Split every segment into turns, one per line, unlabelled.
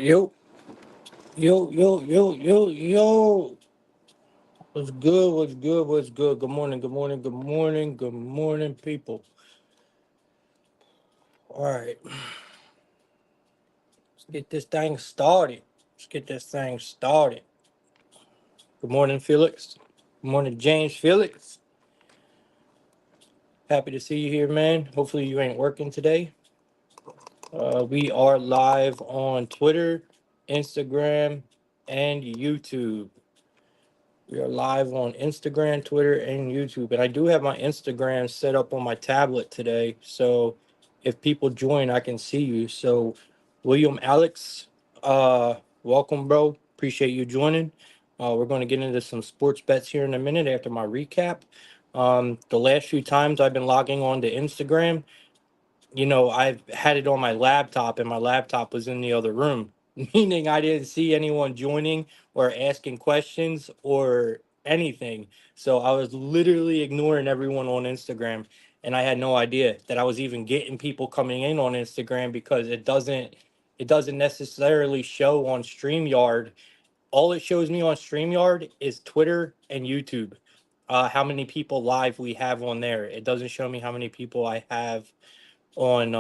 Yo, yo. What's good? What's good? What's good? Good morning. Good morning. Good morning. Good morning, people. All right, let's get this thing started. Let's get this thing started. Good morning, Felix. Good morning, James Felix. Happy to see you here, man. Hopefully, you ain't working today. We are live on Twitter, Instagram, and YouTube. We are live on Instagram, Twitter, and YouTube. And I do have my Instagram set up on my tablet today. So if people join, I can see you. So, William Alex, welcome, bro. Appreciate you joining. We're going to get into some sports bets here in a minute after my recap. The last few times I've been logging on to Instagram, I've had it on my laptop and my laptop was in the other room, meaning I didn't see anyone joining or asking questions or anything. So I was literally ignoring everyone on Instagram, and I had no idea that I was even getting people coming in on Instagram because it doesn't necessarily show on StreamYard. All it shows me on StreamYard is Twitter and YouTube. How many people live we have on there. It doesn't show me how many people I have on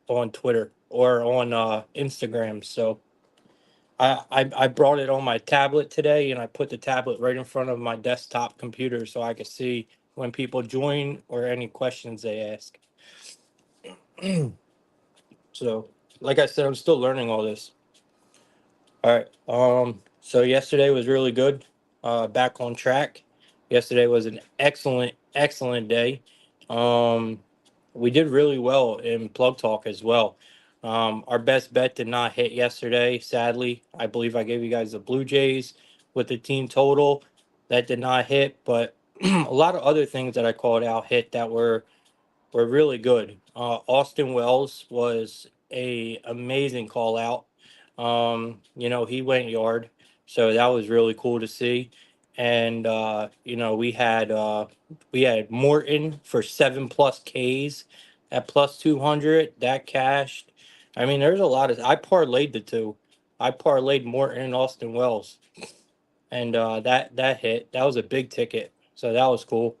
on Twitter or on Instagram. So I brought it on my tablet today, and I put the tablet right in front of my desktop computer so I could see when people join or any questions they ask. So, like I said, I'm still learning all this. All right. So yesterday was really good. Back on track. Yesterday was an excellent day. Um, we did really well in Plug Talk as well. Our best bet did not hit yesterday, sadly. I believe I gave you guys the Blue Jays with the team total. That did not hit, but a lot of other things that I called out hit that were really good. Austin Wells was a amazing call out. He went yard, so that was really cool to see. And we had Morton for 7+ Ks at plus 200. That cashed. I mean, there's a lot of. I parlayed the two. I parlayed Morton and Austin Wells, and that hit. That was a big ticket, so that was cool.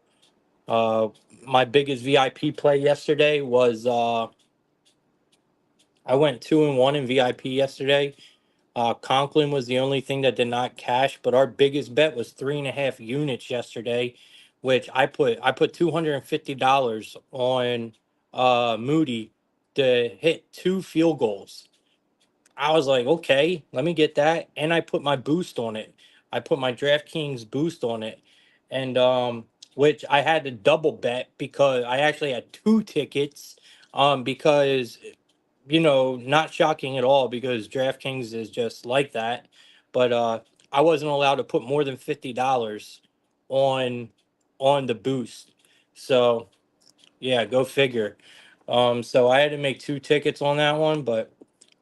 Uh, my biggest VIP play yesterday was I went 2-1 in VIP yesterday. Conklin was the only thing that did not cash, but our biggest bet was 3.5 units yesterday, which I put $250 on Moody to hit 2 field goals. I was like, okay, let me get that, and I put my boost on it. I put my DraftKings boost on it, and which I had to double bet because I actually had 2 tickets. Because not shocking at all because DraftKings is just like that. But I wasn't allowed to put more than $50 on on the boost. So yeah, go figure. So I had to make 2 tickets on that one, but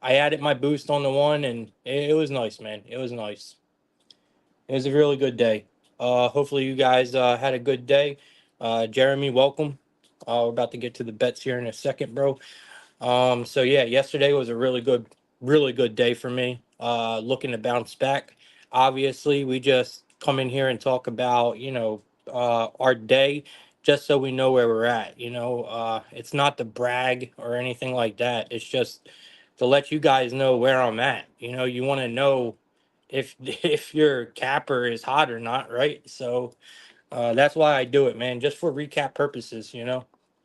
I added my boost on the one, and it was nice, man. It was nice. It was a really good day. Hopefully you guys had a good day. Jeremy, welcome. We're about to get to the bets here in a second, bro. So yeah, yesterday was a really good day for me. Looking to bounce back. Obviously, we just come in here and talk about, our day just so we know where we're at. It's not to brag or anything like that. It's just to let you guys know where I'm at. You want to know if if your capper is hot or not, right? So that's why I do it, man, just for recap purposes.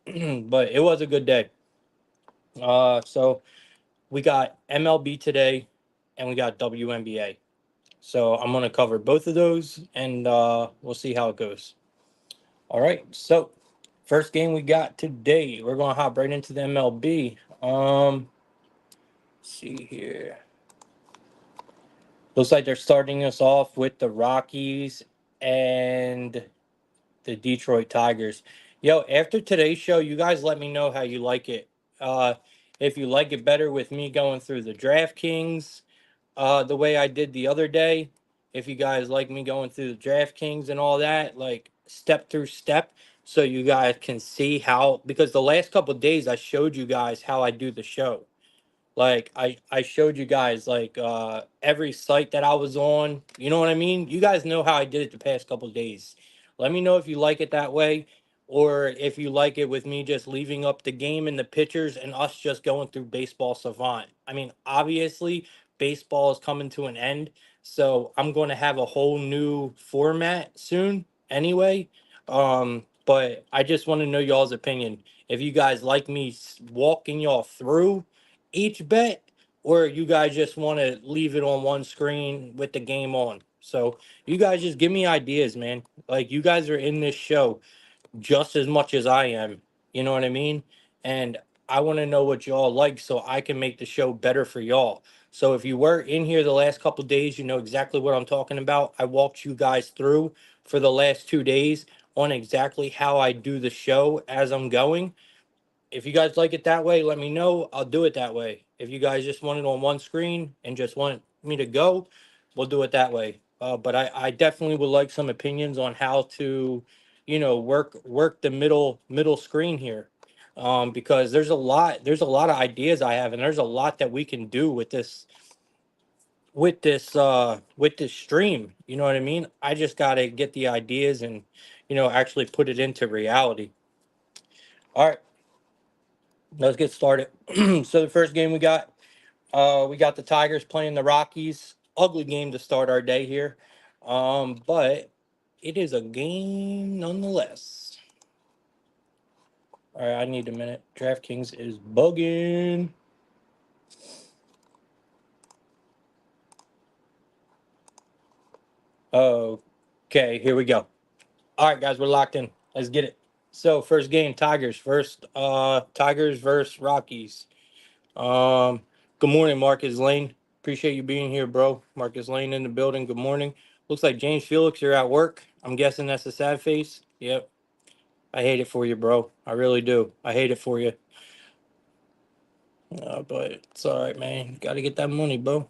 But it was a good day. So we got MLB today and we got WNBA. So I'm going to cover both of those and we'll see how it goes. All right. So first game we got today, we're going to hop right into the MLB. See here. Looks like they're starting us off with the Rockies and the Detroit Tigers. Yo, after today's show, you guys let me know how you like it. Uh, if you like it better with me going through the DraftKings the way I did the other day. If you guys like me going through the DraftKings and all that, like step through step, so you guys can see how, because the last couple of days I showed you guys how I do the show. Like I showed you guys like every site that I was on. You know what I mean? You guys know how I did it the past couple of days. Let me know if you like it that way, or if you like it with me just leaving up the game and the pictures and us just going through Baseball Savant. I mean, obviously baseball is coming to an end, so I'm going to have a whole new format soon anyway. But I just want to know y'all's opinion. If you guys like me walking y'all through each bet, or you guys just want to leave it on one screen with the game on. So you guys just give me ideas, man. Like, you guys are in this show just as much as I am. You know what I mean? And I want to know what y'all like so I can make the show better for y'all. So if you were in here the last couple days, you know exactly what I'm talking about. I walked you guys through for the last 2 days on exactly how I do the show as I'm going. If you guys like it that way, let me know. I'll do it that way. If you guys just want it on one screen and just want me to go, we'll do it that way. But I definitely would like some opinions on how to, work the middle screen here, because there's a lot of ideas I have, and there's a lot that we can do with this stream. You know what I mean? I just gotta get the ideas and actually put it into reality. All right, let's get started. So the first game we got the Tigers playing the Rockies. Ugly game to start our day here. But it is a game nonetheless. All right, I need a minute. DraftKings is bugging. Okay, here we go. All right, guys, we're locked in. Let's get it. So first game, Tigers versus Rockies. Um, Good morning, Marcus Lane. Appreciate you being here, bro. Marcus Lane in the building. Good morning. Looks like James Felix, you're at work. I'm guessing that's a sad face. Yep. I hate it for you, bro. I really do. I hate it for you. But it's all right, man. Got to get that money, bro.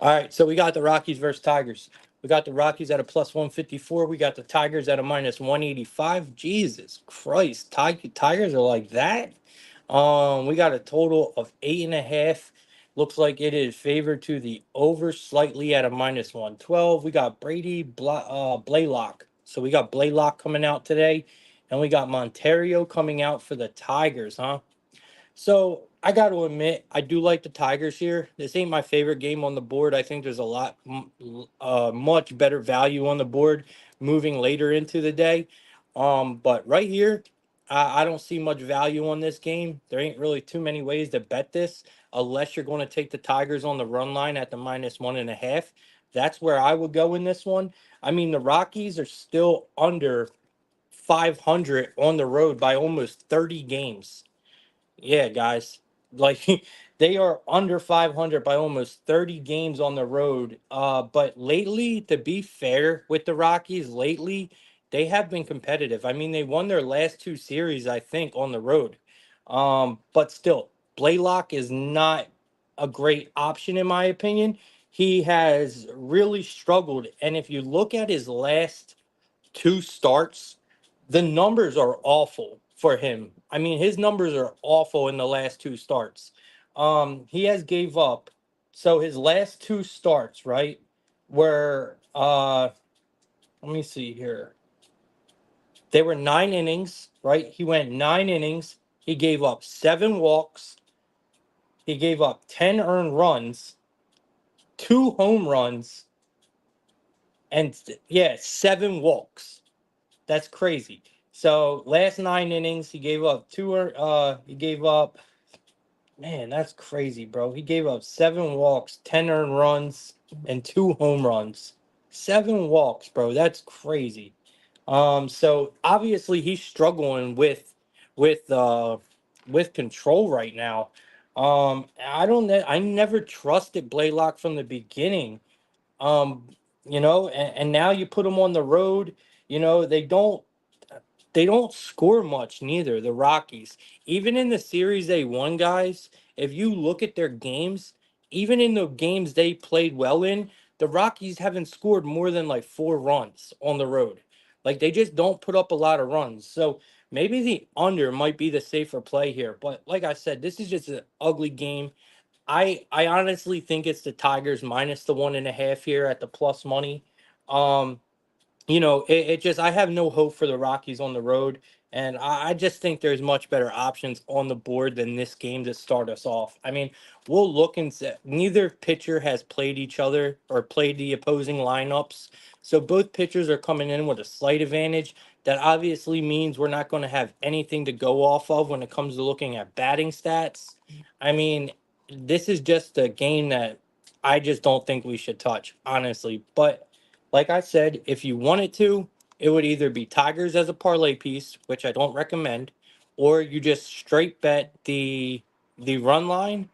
All right, so we got the Rockies versus Tigers. We got the Rockies at a plus 154. We got the Tigers at a minus 185. Jesus Christ. Tigers are like that? We got a total of 8.5. Looks like it is favored to the over slightly at a minus 112. We got Blaylock. So we got Blaylock coming out today. And we got Monterio coming out for the Tigers, huh? So I got to admit, I do like the Tigers here. This ain't my favorite game on the board. I think there's a much better value on the board moving later into the day. But right here, I don't see much value on this game. There ain't really too many ways to bet this unless you're going to take the Tigers on the run line at the minus 1.5. That's where I would go in this one. I mean, the Rockies are still under 500 on the road by almost 30 games. Yeah, guys. Like they are under 500 by almost 30 games on the road. But lately, to be fair with the Rockies, lately they have been competitive. I mean, they won their last two series, I think, on the road. But still, Blaylock is not a great option in my opinion. He has really struggled, and if you look at his last two starts, the numbers are awful for him. I mean, his numbers are awful in the last two starts. He has gave up. So his last two starts, right, were let me see here. They were 9 innings, right? He went 9 innings. He gave up 7 walks. He gave up 10 earned runs, 2 home runs, and yeah, 7 walks. That's crazy. So last 9 innings, he gave up he gave up, man, that's crazy, bro. He gave up 7 walks, 10 earned runs, and 2 home runs. 7 walks, bro. That's crazy. So obviously he's struggling with uh with control right now. I never trusted Blaylock from the beginning. Um, and now you put them on the road, they don't score much neither, the Rockies. Even in the series they won, guys, if you look at their games, even in the games they played well in, the Rockies haven't scored more than like 4 runs on the road. Like they just don't put up a lot of runs. So maybe the under might be the safer play here. But like I said, this is just an ugly game. I honestly think it's the Tigers minus the 1.5 here at the plus money. Um, it just I have no hope for the Rockies on the road, and I just think there's much better options on the board than this game to start us off. I mean, we'll look and say neither pitcher has played each other or played the opposing lineups, so both pitchers are coming in with a slight advantage. That obviously means we're not going to have anything to go off of when it comes to looking at batting stats. I mean, this is just a game that I just don't think we should touch, honestly. But like I said, if you wanted to, it would either be Tigers as a parlay piece, which I don't recommend, or you just straight bet the run line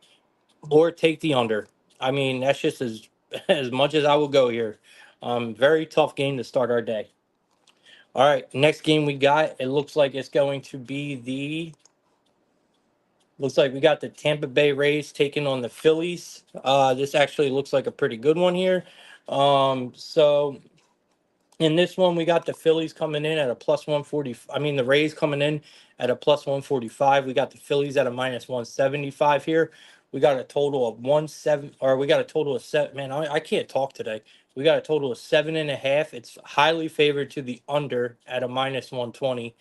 or take the under. I mean, that's just as as much as I will go here. Very tough game to start our day. All right, next game we got. It looks like it's going to be the looks like we got the Tampa Bay Rays taking on the Phillies. This actually looks like a pretty good one here. So in this one, we got the Phillies coming in at a plus 140. I mean, the Rays coming in at a plus 145. We got the Phillies at a minus 175 here. We got a total of 1 7, or we got a total of 7. Man, I can't talk today. We got a total of 7.5. It's highly favored to the under at a minus 120.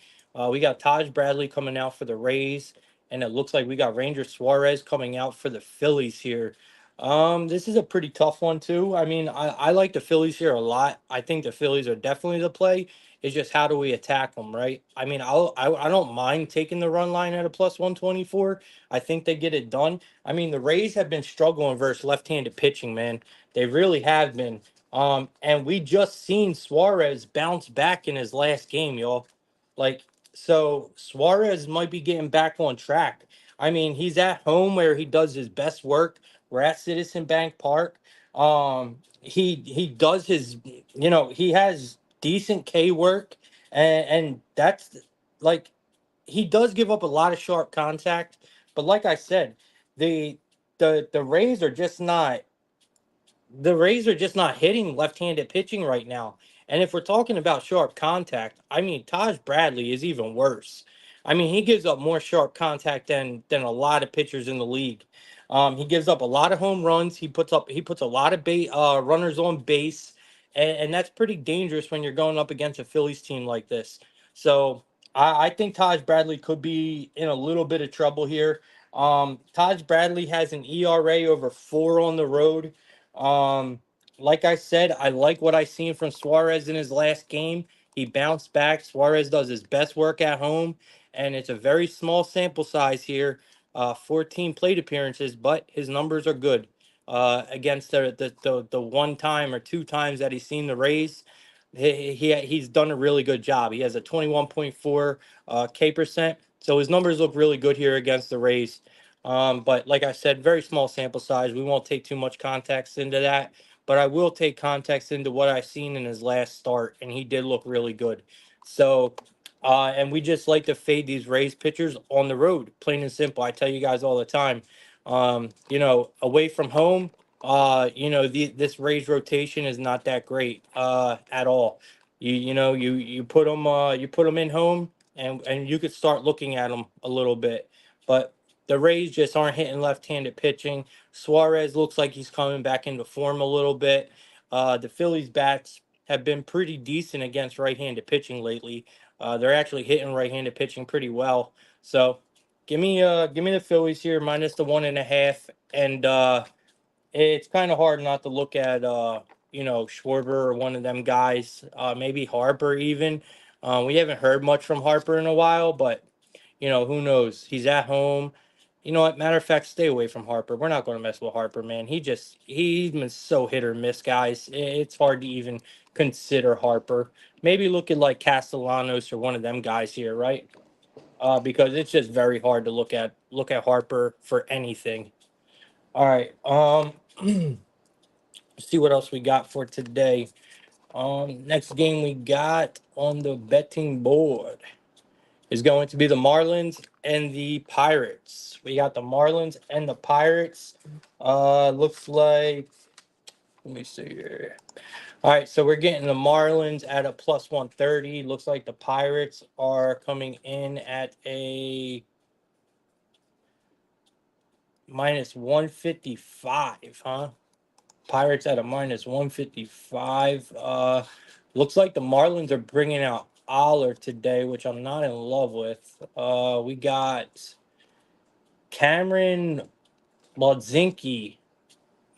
We got Taj Bradley coming out for the Rays, and it looks like we got Ranger Suarez coming out for the Phillies here. This is a pretty tough one too. I mean, I like the Phillies here a lot. I think the Phillies are definitely the play. It's just how do we attack them, right? I mean, I don't mind taking the run line at a plus 124. I think they get it done. I mean, the Rays have been struggling versus left-handed pitching, man. They really have been. And we just seen Suarez bounce back in his last game, y'all. Like, so Suarez might be getting back on track. I mean, he's at home where he does his best work. We're at Citizen Bank Park. He does his, he has decent K work, and that's like he does give up a lot of sharp contact. But like I said, the the Rays are just not the Rays are just not hitting left-handed pitching right now. And if we're talking about sharp contact, I mean Taj Bradley is even worse. I mean he gives up more sharp contact than a lot of pitchers in the league. He gives up a lot of home runs. He puts a lot of runners on base, and that's pretty dangerous when you're going up against a Phillies team like this. So I think Taj Bradley could be in a little bit of trouble here. Taj Bradley has an ERA over 4 on the road. um, like I said, I like what I seen from Suarez in his last game. He bounced back. Suarez does his best work at home, and it's a very small sample size here. 14 plate appearances, but his numbers are good. Against the one time or two times that he's seen the Rays, he's done a really good job. He has a 21.4 K percent, so his numbers look really good here against the Rays. But like I said, very small sample size. We won't take too much context into that, but I will take context into what I've seen in his last start, and he did look really good. So, and we just like to fade these Rays pitchers on the road, plain and simple. I tell you guys all the time. Away from home, this Rays rotation is not that great at all. You put them in home, and you could start looking at them a little bit, but the Rays just aren't hitting left-handed pitching. Suarez looks like he's coming back into form a little bit. The Phillies bats have been pretty decent against right-handed pitching lately. They're actually hitting right-handed pitching pretty well. So give me the Phillies here minus the 1.5. And it's kind of hard not to look at Schwarber or one of them guys. Maybe Harper even. We haven't heard much from Harper in a while, but who knows? He's at home. You know what? Matter of fact, stay away from Harper. We're not going to mess with Harper, man. He's been so hit or miss, guys. It's hard to even consider Harper. Maybe look at like Castellanos or one of them guys here, right? Because it's just very hard to look at Harper for anything. All right. See what else we got for today. Next game we got on the betting board is going to be the Marlins and the Pirates. We got the Marlins and the Pirates. Looks like, let me see here. All right, so we're getting the Marlins at a plus 130. Looks like the Pirates are coming in at a minus 155, huh? Pirates at a minus 155. Looks like the Marlins are bringing out Aller today, which I'm not in love with. We got Cameron Modzinski.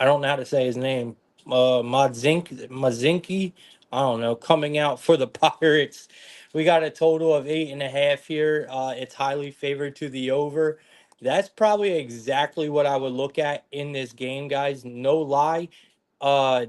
I don't know how to say his name. Mazinki. I don't know. Coming out for the Pirates. We got a total of 8.5 here. It's highly favored to the over. That's probably exactly what I would look at in this game, guys. No lie.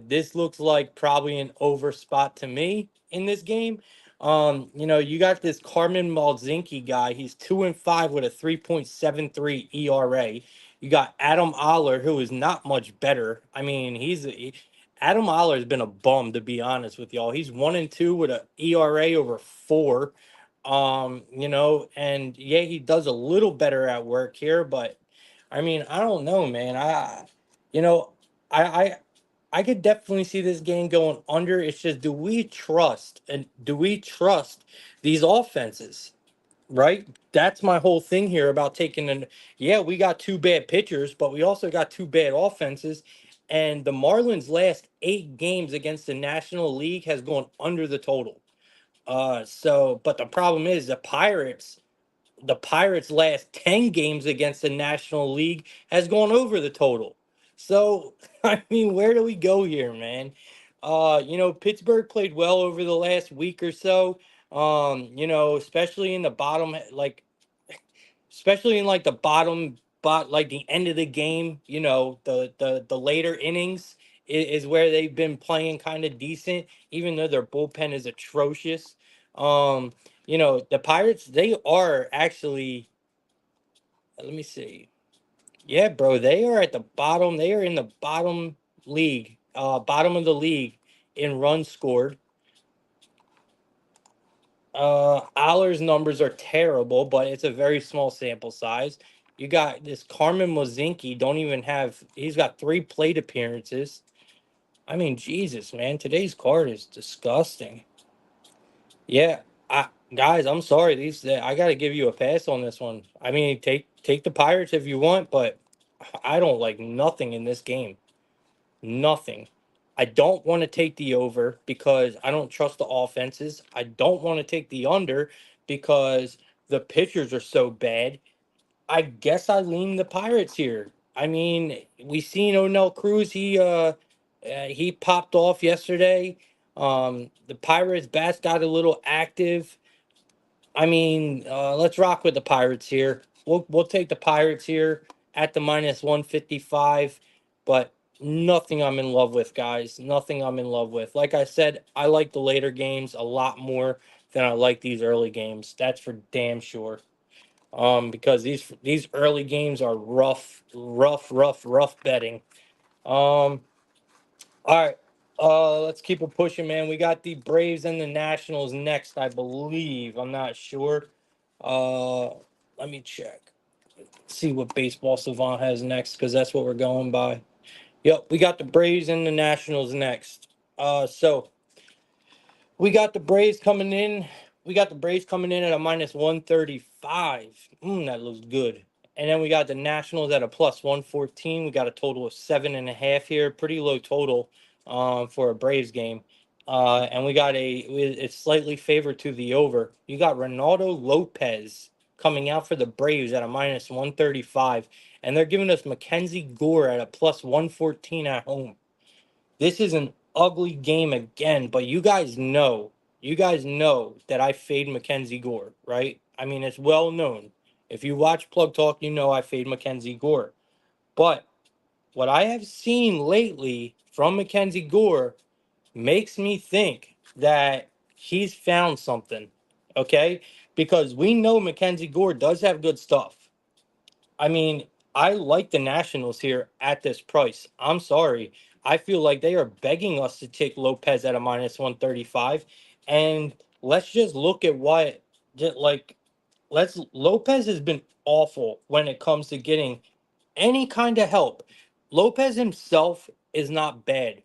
This looks like probably an over spot to me in this game. You got this Carmen Malzinki guy. He's 2-5 with a 3.73 ERA. You got Adam Oller, who is not much better. I mean, Adam Oller has been a bum, to be honest with y'all. He's 1-2 with an ERA over 4. And yeah, he does a little better at work here, but I mean, I don't know, man. You know, I I I could definitely see this game going under. It's just, do we trust these offenses? Right? That's my whole thing here about taking an. Yeah, we got two bad pitchers, but we also got two bad offenses. And the Marlins' last 8 games against the National League has gone under the total. But the problem is the Pirates' last 10 games against the National League has gone over the total. So, I mean, where do we go here, man? Pittsburgh played well over the last week or so. Especially in the bottom, especially in like the bottom, like the end of the game, the later innings is where they've been playing kind of decent, even though their bullpen is atrocious. The Pirates, they are actually, let me see. Yeah, bro, they are at the bottom. They are in the bottom of the league in runs scored. Aller's numbers are terrible, but it's a very small sample size. You got this Carmen Mozinki, don't even have, he's got 3 plate appearances. I mean, Jesus, man, today's card is disgusting. Yeah, guys, I'm sorry. I got to give you a pass on this one. I mean, take the Pirates if you want, but I don't like nothing in this game. Nothing. I don't want to take the over because I don't trust the offenses. I don't want to take the under because the pitchers are so bad. I guess I lean the Pirates here. I mean, we seen O'Neill Cruz. He popped off yesterday. The Pirates bats got a little active. I mean, let's rock with the Pirates here. We'll take the Pirates here at the minus 155, but nothing I'm in love with, guys. Nothing I'm in love with. Like I said, I like the later games a lot more than I like these early games. That's for damn sure. Because these early games are rough, rough, rough, rough betting. Um, all right. Let's keep it pushing, man. We got the Braves and the Nationals next, I believe. I'm not sure. Uh, Let me check. See what Baseball Savant has next, because that's what we're going by. Yep, we got the Braves and the Nationals next. So we got the Braves coming in. We got the Braves coming in at a minus 135. That looks good. And then we got the Nationals at a plus 114. We got a total of 7.5 here. Pretty low total for a Braves game. And we got it's slightly favored to the over. You got Ronaldo Lopez coming out for the Braves at a minus 135. And they're giving us Mackenzie Gore at a plus 114 at home. This is an ugly game again, but you guys know that I fade Mackenzie Gore, right? I mean, it's well known. If you watch Plug Talk, you know I fade Mackenzie Gore. But what I have seen lately from Mackenzie Gore makes me think that he's found something, okay? Because we know Mackenzie Gore does have good stuff. I mean, I like the Nationals here at this price. I'm sorry. I feel like they are begging us to take Lopez at a minus 135. And let's just look at what, like, Lopez has been awful when it comes to getting any kind of help. Lopez himself is not bad,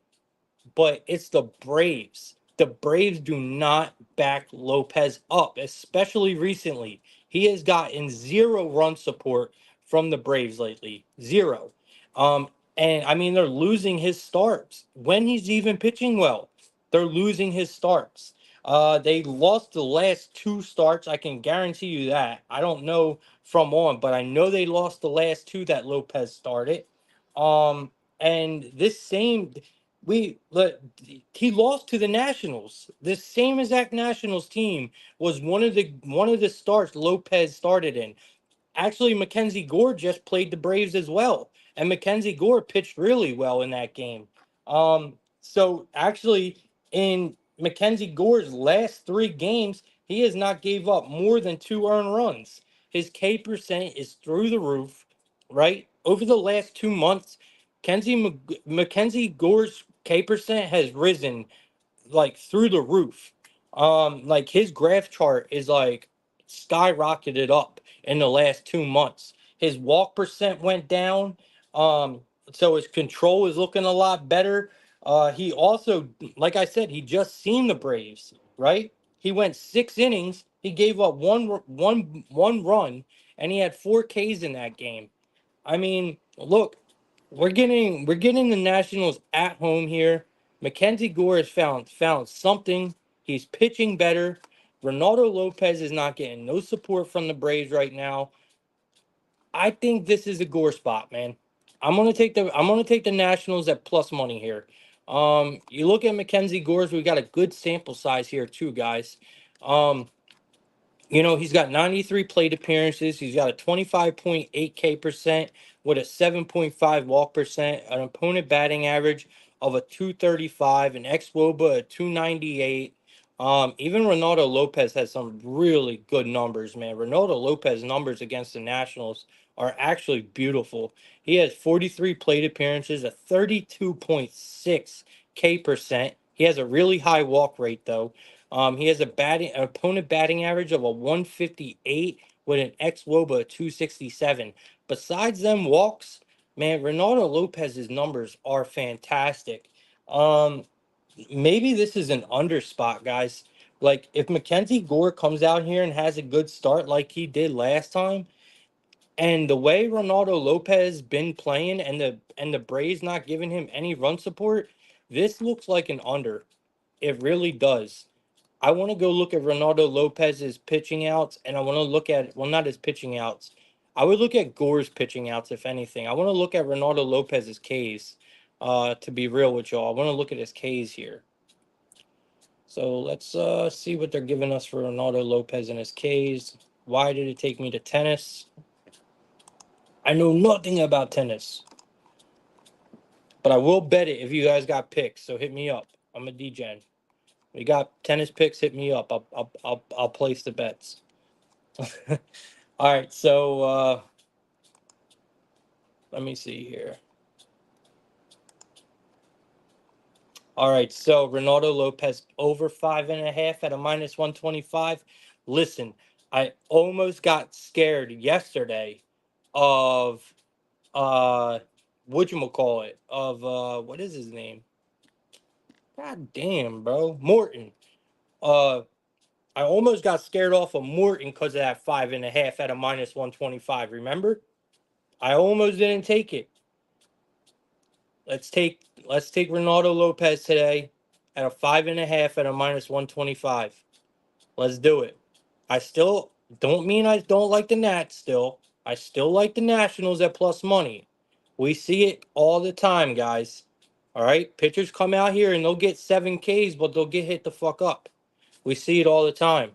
but it's the Braves. The Braves do not back Lopez up, especially recently. He has gotten zero run support from the Braves lately. Zero. Um, and I mean, they're losing his starts when he's even pitching well. They're losing his starts. They lost the last two starts. I can guarantee you that. I don't know from on, but I know they lost the last two that Lopez started. And this same we let he lost to the Nationals. This same exact Nationals team was one of the starts Lopez started in. Actually, Mackenzie Gore just played the Braves as well, and Mackenzie Gore pitched really well in that game. So actually, in Mackenzie Gore's last three games, he has not gave up more than two earned runs. His K percent is through the roof, right? Over the last 2 months, Mackenzie Gore's K percent has risen like through the roof. Like his graph chart is like skyrocketed up in the last 2 months. His walk percent went down. Um, so his control is looking a lot better. He also, like I said, he just seen the Braves, right? He went 6 innings. He gave up one run, and he had 4 Ks in that game. I mean, look, we're getting the Nationals at home here. Mackenzie Gore has found something. He's pitching better. Ronaldo Lopez is not getting no support from the Braves right now. I think this is a Gore spot, man. I'm gonna take the Nationals at plus money here. You look at Mackenzie Gore's, we got a good sample size here too, guys. Um, he's got 93 plate appearances. He's got a 25.8 K percent with a 7.5 walk percent, an opponent batting average of a 235, an xWOBA a 298. Even Ronaldo Lopez has some really good numbers, man. Ronaldo Lopez numbers against the Nationals are actually beautiful. He has 43 plate appearances, a 32.6 K percent. He has a really high walk rate though. He has an opponent batting average of a 158 with an xWOBA of 267. Besides them walks, man, Ronaldo Lopez's numbers are fantastic. Um, Maybe this is an under spot, guys. Like if Mackenzie Gore comes out here and has a good start like he did last time, and the way Ronaldo Lopez been playing and the Braves not giving him any run support, this looks like an under. It really does. I want to go look at Ronaldo Lopez's pitching outs, and I want to look at, well, not his pitching outs. I would look at Gore's pitching outs, if anything. I want to look at Ronaldo Lopez's Ks. To be real with y'all, I want to look at his Ks here. So let's see what they're giving us for Ronaldo Lopez and his Ks. Why did it take me to tennis? I know nothing about tennis, but I will bet it if you guys got picks. So hit me up. I'm a DGen. We got tennis picks. Hit me up. I'll place the bets. All right, so let me see here. All right, so Ronaldo Lopez over 5.5 at a minus 125. Listen, I almost got scared yesterday of whatchamacallit, of what is his name? God damn, bro. Morton. Uh I almost got scared off of Morton because of that 5.5 at a minus 125. Remember? I almost didn't take it. Let's take Ronaldo Lopez today at a 5.5 at a minus 125. Let's do it. I still don't mean I don't like the Nats still. I still like the Nationals at plus money. We see it all the time, guys. All right? Pitchers come out here and they'll get 7 Ks, but they'll get hit the fuck up. We see it all the time.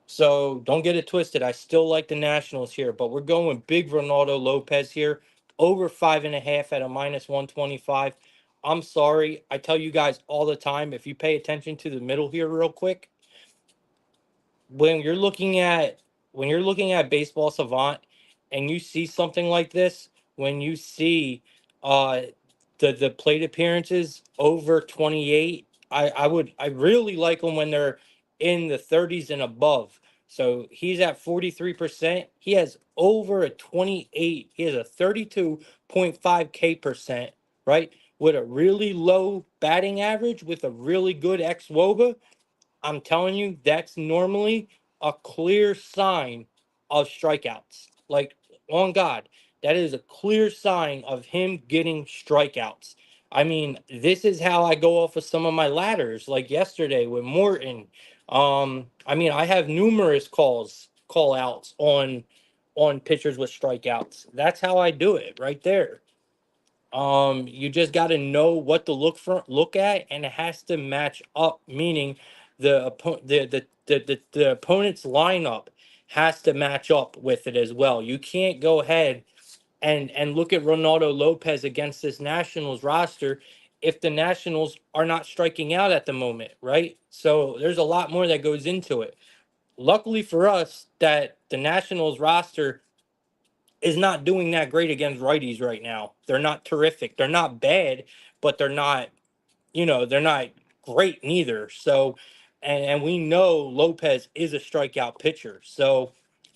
So don't get it twisted. I still like the Nationals here, but we're going big Ronaldo Lopez here, over 5.5 at a minus 125. I'm sorry. I tell you guys all the time, if you pay attention to the middle here real quick, when you're looking at baseball savant and you see something like this, when you see uh the plate appearances over 28, I really like them when they're in the 30s and above. So he's at 43%. He has over a 28. He has a 32.5 K percent, right? With a really low batting average with a really good xWOBA. I'm telling you, that's normally a clear sign of strikeouts. Like on God, that is a clear sign of him getting strikeouts. I mean, this is how I go off of some of my ladders, like yesterday with Morton. I mean, I have numerous call outs on pitchers with strikeouts. That's how I do it right there. You just got to know what to look at, and it has to match up. Meaning, the opponent's lineup has to match up with it as well. You can't go ahead and look at Ronaldo Lopez against this Nationals roster if the Nationals are not striking out at the moment, right? So there's a lot more that goes into it. Luckily for us, that the Nationals roster is not doing that great against righties right now. They're not terrific. They're not bad, but they're not, they're not great neither. So, and we know Lopez is a strikeout pitcher. So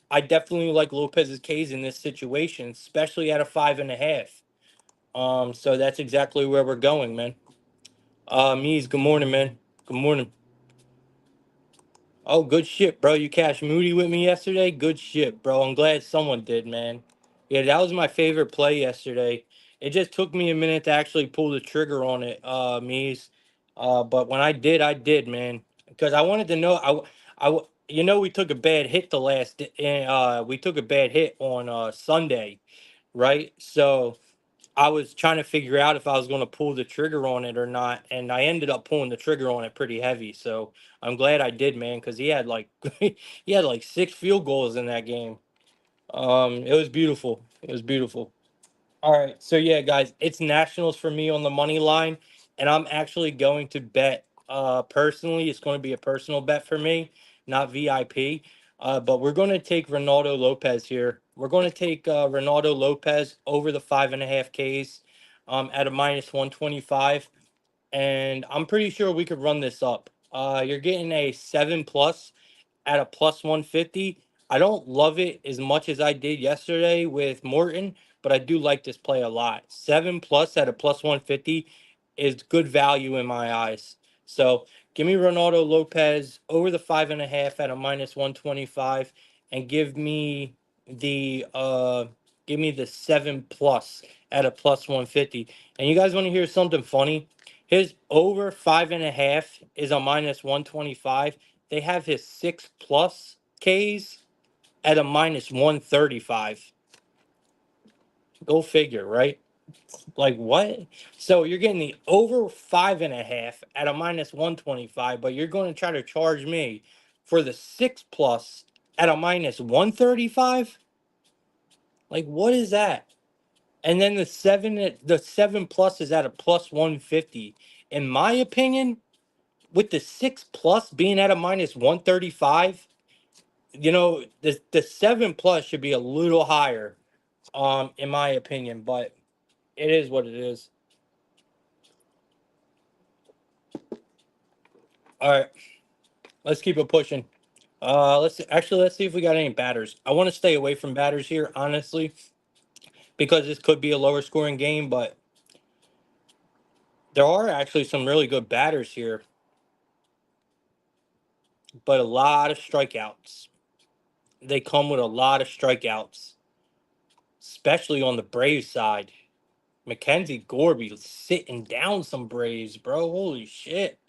I definitely like Lopez's K's in this situation, especially at a 5.5. So that's exactly where we're going, man. Mees, good morning, man. Good morning. Oh, good shit, bro. You cashed Moody with me yesterday? Good shit, bro. I'm glad someone did, man. Yeah, that was my favorite play yesterday. It just took me a minute to actually pull the trigger on it, Mies. But when I did, man. Because I wanted to know, we took a bad hit we took a bad hit on Sunday, right? So I was trying to figure out if I was going to pull the trigger on it or not, and I ended up pulling the trigger on it pretty heavy. So I'm glad I did, man, because he had like he had like 6 field goals in that game. It was beautiful. It was beautiful. All right, so yeah, guys, it's Nationals for me on the money line, and I'm actually going to bet. Personally, it's going to be a personal bet for me, not VIP. But we're going to take Ronaldo Lopez here. We're going to take Ronaldo Lopez over the 5.5 Ks, at a -125, and I'm pretty sure we could run this up. You're getting a 7+ at a +150. I don't love it as much as I did yesterday with Morton, but I do like this play a lot. 7+ at a +150 is good value in my eyes. So give me Ronaldo Lopez over the 5.5 at a -125, and give me the 7+ at a +150. And you guys want to hear something funny? His over 5.5 is a -125. They have his 6+ Ks at a -135. Go figure, right? Like what? So you're getting the over 5.5 at a -125, but you're going to try to charge me for the 6+ at a -135? Like what is that? And then the 7+ is at a +150. In my opinion, with the 6+ being at a -135, the 7+ should be a little higher, in my opinion, but it is what it is. All right, let's keep it pushing. Let's see if we got any batters. I want to stay away from batters here, honestly, because this could be a lower scoring game, but there are actually some really good batters here, but a lot of strikeouts. They come with a lot of strikeouts, especially on the Braves side. Mackenzie Gorby sitting down some Braves, bro. Holy shit.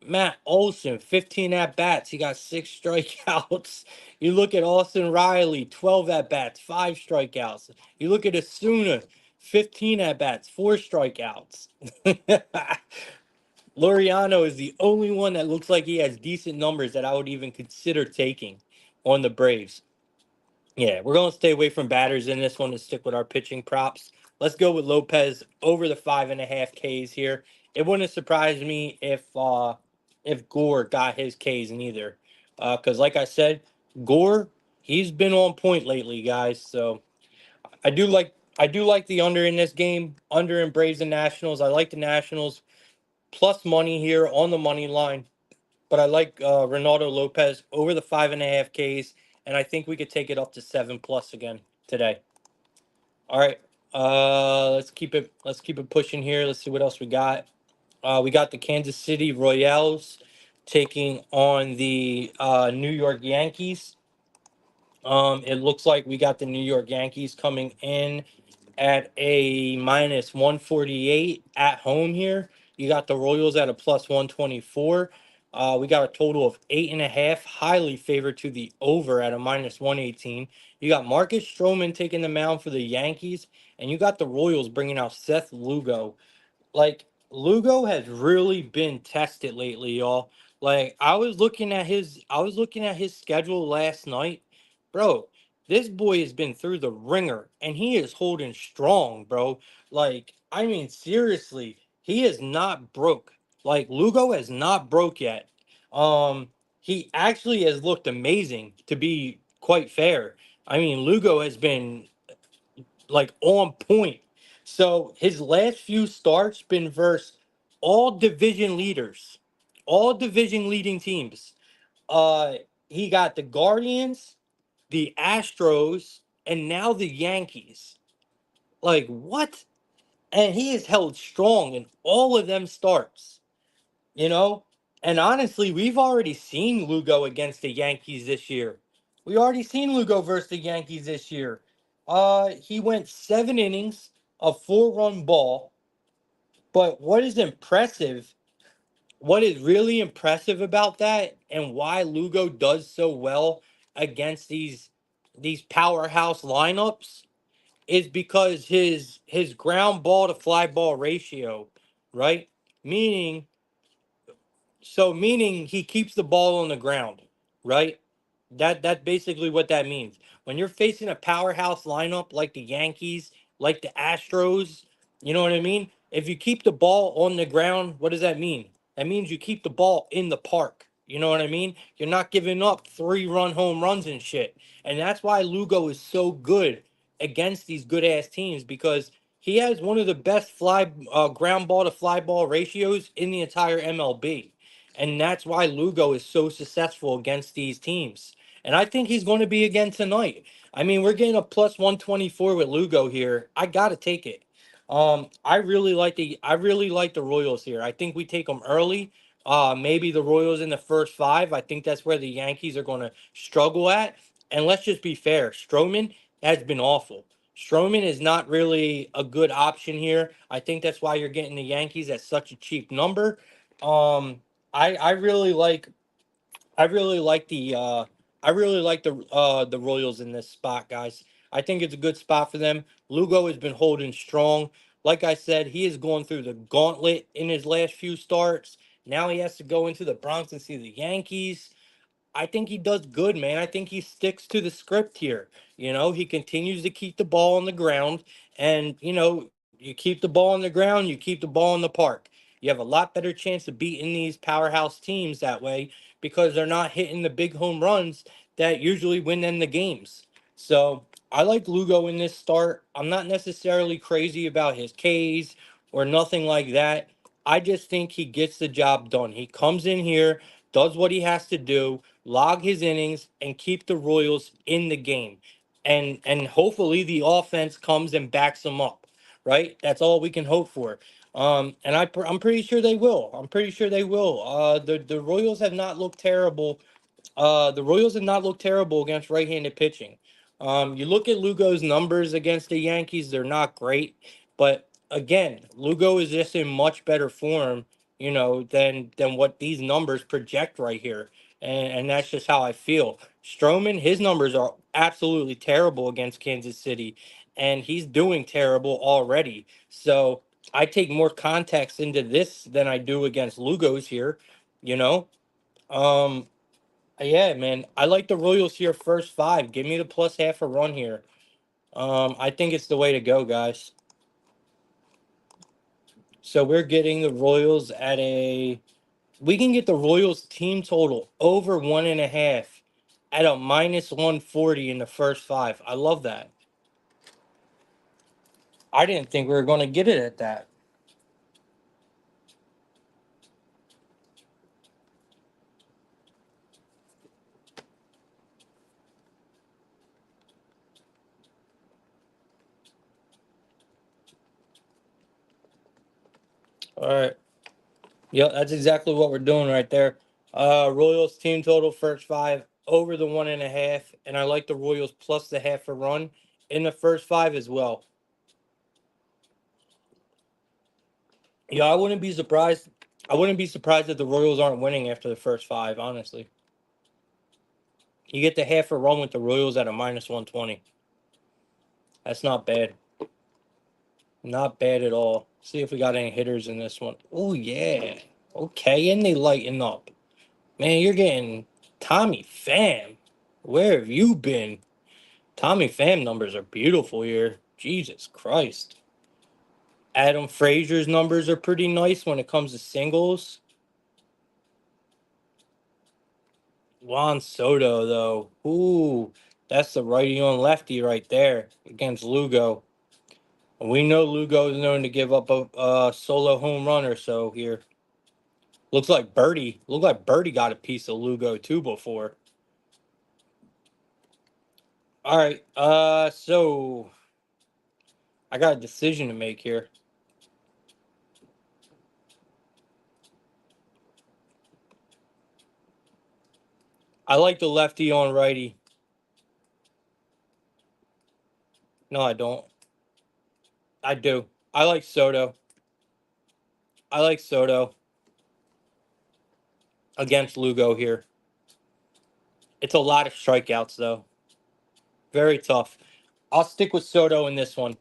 Matt Olson, 15 at bats. He got 6 strikeouts. You look at Austin Riley, 12 at bats, 5 strikeouts. You look at Asuna, 15 at bats, 4 strikeouts. Loriano is the only one that looks like he has decent numbers that I would even consider taking on the Braves. Yeah, we're going to stay away from batters in this one and stick with our pitching props. Let's go with Lopez over the 5.5 Ks here. It wouldn't surprise me if Gore got his Ks neither, because like I said, Gore, he's been on point lately, guys. So I do like the under in this game. Under in Braves and Nationals. I like the Nationals plus money here on the money line, but I like Ronaldo Lopez over the 5.5 Ks, and I think we could take it up to 7+ again today. All right, let's keep it pushing here. Let's see what else we got. We got the Kansas City Royals taking on the New York Yankees. It looks like we got the New York Yankees coming in at a minus 148 at home here. You got the Royals at a plus 124. We got a total of 8.5, highly favored to the over at a minus 118. You got Marcus Stroman taking the mound for the Yankees, and you got the Royals bringing out Seth Lugo. Like, Lugo has really been tested lately, y'all. Like, I was looking at his schedule last night. Bro, this boy has been through the ringer and he is holding strong, bro. Like, I mean, seriously, he is not broke. Like, Lugo has not broke yet. Um, he actually has looked amazing, to be quite fair. I mean, Lugo has been like on point. So his last few starts been versus all division leaders, all division leading teams. Uh, he got the Guardians, the Astros, and now the Yankees. Like, what? And he has held strong in all of them starts, you know? And honestly, we've already seen Lugo against the Yankees this year. We already seen Lugo versus the Yankees this year. He went 7 innings, a 4-run ball. But what is really impressive about that, and why Lugo does so well against these powerhouse lineups, is because his ground ball to fly ball ratio, right? Meaning meaning he keeps the ball on the ground, right? That's basically what that means. When you're facing a powerhouse lineup like the Yankees, like the Astros, you know what I mean? If you keep the ball on the ground, what does that mean? That means you keep the ball in the park. You know what I mean? You're not giving up 3-run home runs and shit. And that's why Lugo is so good against these good ass teams, because he has one of the best ground ball to fly ball ratios in the entire MLB. And that's why Lugo is so successful against these teams. And I think he's going to be again tonight. I mean, we're getting a plus 124 with Lugo here. I got to take it. I really like the Royals here. I think we take them early. Maybe the Royals in the first five. I think that's where the Yankees are going to struggle at. And let's just be fair. Stroman has been awful. Stroman is not really a good option here. I think that's why you're getting the Yankees at such a cheap number. Um, I really like I really like the Royals in this spot, guys. I think it's a good spot for them. Lugo has been holding strong. Like I said, he is going through the gauntlet in his last few starts. Now he has to go into the Bronx and see the Yankees. I think he does good, man. I think he sticks to the script here. He continues to keep the ball on the ground, and you keep the ball on the ground, you keep the ball in the park. You have a lot better chance of beating these powerhouse teams that way, because they're not hitting the big home runs that usually win them the games. So I like Lugo in this start. I'm not necessarily crazy about his Ks or nothing like that. I just think he gets the job done. He comes in here, does what he has to do, log his innings, and keep the Royals in the game. And hopefully the offense comes and backs him up, right? That's all we can hope for. I'm pretty sure they will. I'm pretty sure they will. The Royals have not looked terrible. The Royals have not looked terrible against right-handed pitching. You look at Lugo's numbers against the Yankees; they're not great. But again, Lugo is just in much better form, than what these numbers project right here. And that's just how I feel. Stroman, his numbers are absolutely terrible against Kansas City, and he's doing terrible already. So I take more context into this than I do against Lugo's here. You know. Um, yeah, man. I like the Royals here first five. Give me the plus half a run here. I think it's the way to go, guys. So we're getting the Royals at a we can get the Royals team total over 1.5 at a minus 140 in the first five. I love that. I didn't think we were gonna get it at that. All right. Yep, that's exactly what we're doing right there. Royals team total first five over the 1.5, and I like the Royals plus the half a run in the first 5 as well. Yeah, I wouldn't be surprised. I wouldn't be surprised if the Royals aren't winning after the first 5, honestly. You get the half a run with the Royals at a minus 120. That's not bad. Not bad at all. See if we got any hitters in this one. Oh, yeah. Okay, and they lighten up. Man, you're getting Tommy Pham. Where have you been? Tommy Pham numbers are beautiful here. Jesus Christ. Adam Frazier's numbers are pretty nice when it comes to singles. Juan Soto, though. Ooh, that's the righty on lefty right there against Lugo. We know Lugo is known to give up a solo home run or so here. Looks like Birdie got a piece of Lugo too before. All right, so I got a decision to make here. I like the lefty on righty. No, I don't. I do. I like Soto. I like Soto against Lugo here. It's a lot of strikeouts though. Very tough. I'll stick with Soto in this one.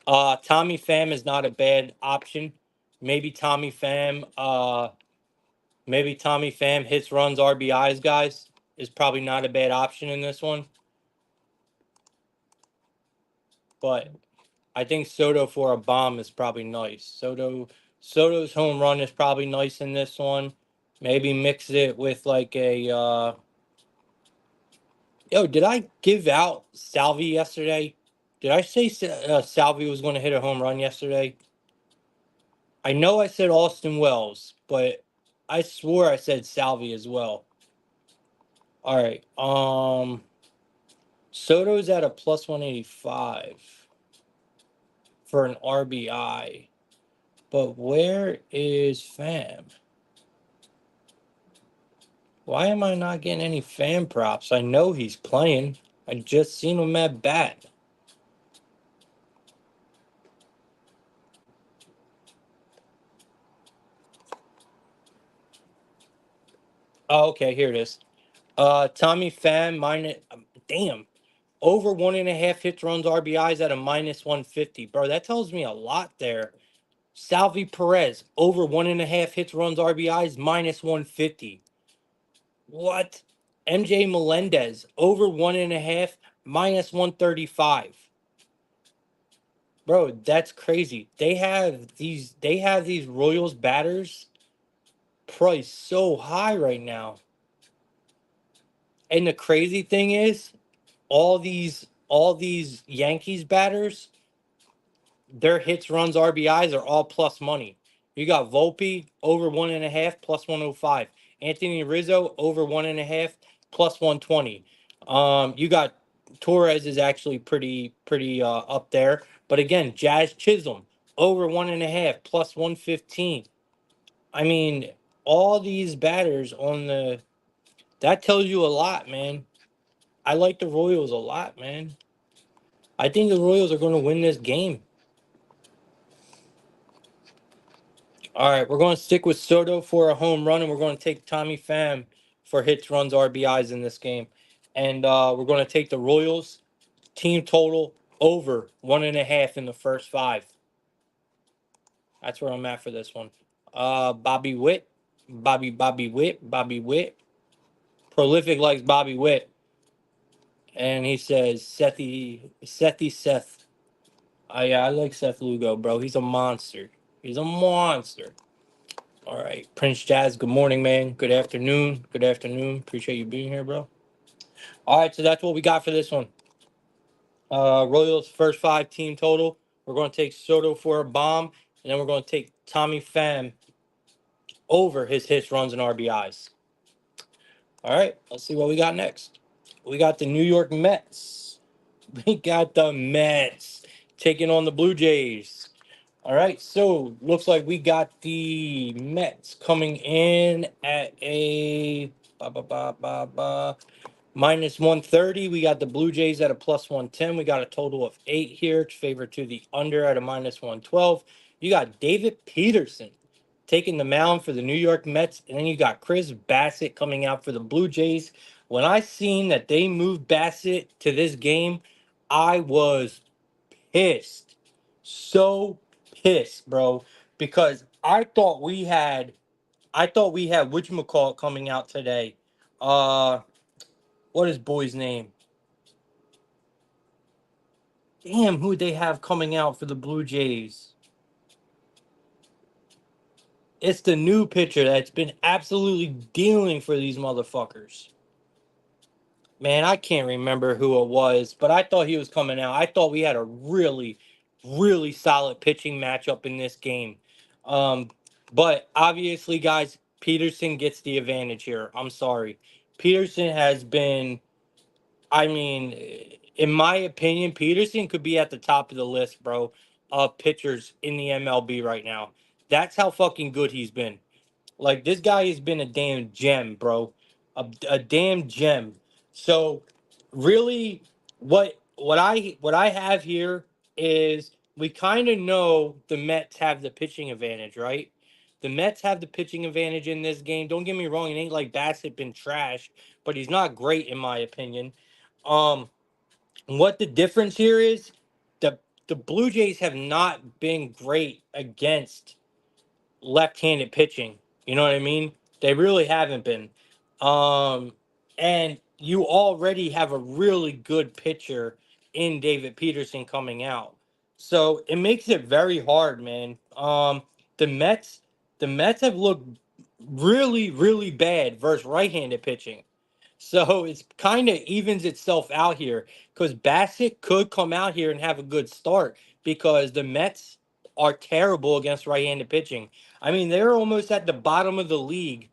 Tommy Pham is not a bad option. Maybe Tommy Pham. Maybe Tommy Pham hits, runs, RBIs, guys, is probably not a bad option in this one. But I think Soto for a bomb is probably nice. Soto's home run is probably nice in this one. Maybe mix it with like a. Yo, did I give out Salvi yesterday? Did I say Salvi was going to hit a home run yesterday? I know I said Austin Wells, but I swore I said Salvi as well. All right. Soto's at a plus 185 for an RBI. But where is Pham? Why am I not getting any Pham props? I know he's playing. I just seen him at bat. Oh, okay, here it is. Tommy Pham minus damn. Over 1.5 hits, runs, RBIs at a minus 150. Bro, that tells me a lot there. Salvi Perez, over 1.5 hits, runs, RBIs, minus 150. What? MJ Melendez, over 1.5, minus 135. Bro, that's crazy. They have these Royals batters priced so high right now. And the crazy thing is, all these Yankees batters, their hits, runs, RBIs are all plus money. You got Volpe over 1.5 plus 105. Anthony Rizzo over 1.5 plus 120. You got Torres is actually pretty up there. But again, Jazz Chisholm over 1.5 plus 115. I mean, all these batters on the that tells you a lot, man. I like the Royals a lot, man. I think the Royals are going to win this game. All right, we're going to stick with Soto for a home run, and we're going to take Tommy Pham for hits, runs, RBIs in this game. And we're going to take the Royals team total over 1.5 in the first 5. That's where I'm at for this one. Bobby Witt, Bobby Witt. Prolific likes Bobby Witt. And he says, Seth. Yeah, I like Seth Lugo, bro. He's a monster. He's a monster. All right, Prince Jazz. Good morning, man. Good afternoon. Good afternoon. Appreciate you being here, bro. All right, so that's what we got for this one. Royals first 5 team total. We're going to take Soto for a bomb, and then we're going to take Tommy Pham over his hits, runs, and RBIs. All right, let's see what we got next. We got the New York Mets. We got the Mets taking on the Blue Jays. All right, so looks like we got the Mets coming in at a Minus 130, we got the Blue Jays at a plus 110. We got a total of 8 here. It's favored to the under at a minus 112. You got David Peterson taking the mound for the New York Mets. And then you got Chris Bassett coming out for the Blue Jays. When I seen that they moved Bassett to this game, I was pissed. So pissed, bro. Because I thought we had whatchamacallit coming out today. What is boy's name? Damn, who they have coming out for the Blue Jays? It's the new pitcher that's been absolutely dealing for these motherfuckers. Man, I can't remember who it was, but I thought he was coming out. I thought we had a really, really solid pitching matchup in this game. Um, but obviously, guys, Peterson gets the advantage here. I'm sorry. Peterson has been, I mean, in my opinion, Peterson could be at the top of the list, bro, of pitchers in the MLB right now. That's how fucking good he's been. Like this guy has been a damn gem, bro, a damn gem. So, really, what I have here is we kind of know the Mets have the pitching advantage, right? The Mets have the pitching advantage in this game. Don't get me wrong; it ain't like Bassett been trash, but he's not great in my opinion. Um, what the difference here is, the the Blue Jays have not been great against left-handed pitching. You know what I mean? They really haven't been. Um, and you already have a really good pitcher in David Peterson coming out. So it makes it very hard, man. The Mets, the Mets have looked really, really bad versus right-handed pitching. So it's kind of evens itself out here because Bassett could come out here and have a good start because the Mets are terrible against right-handed pitching. I mean, they're almost at the bottom of the league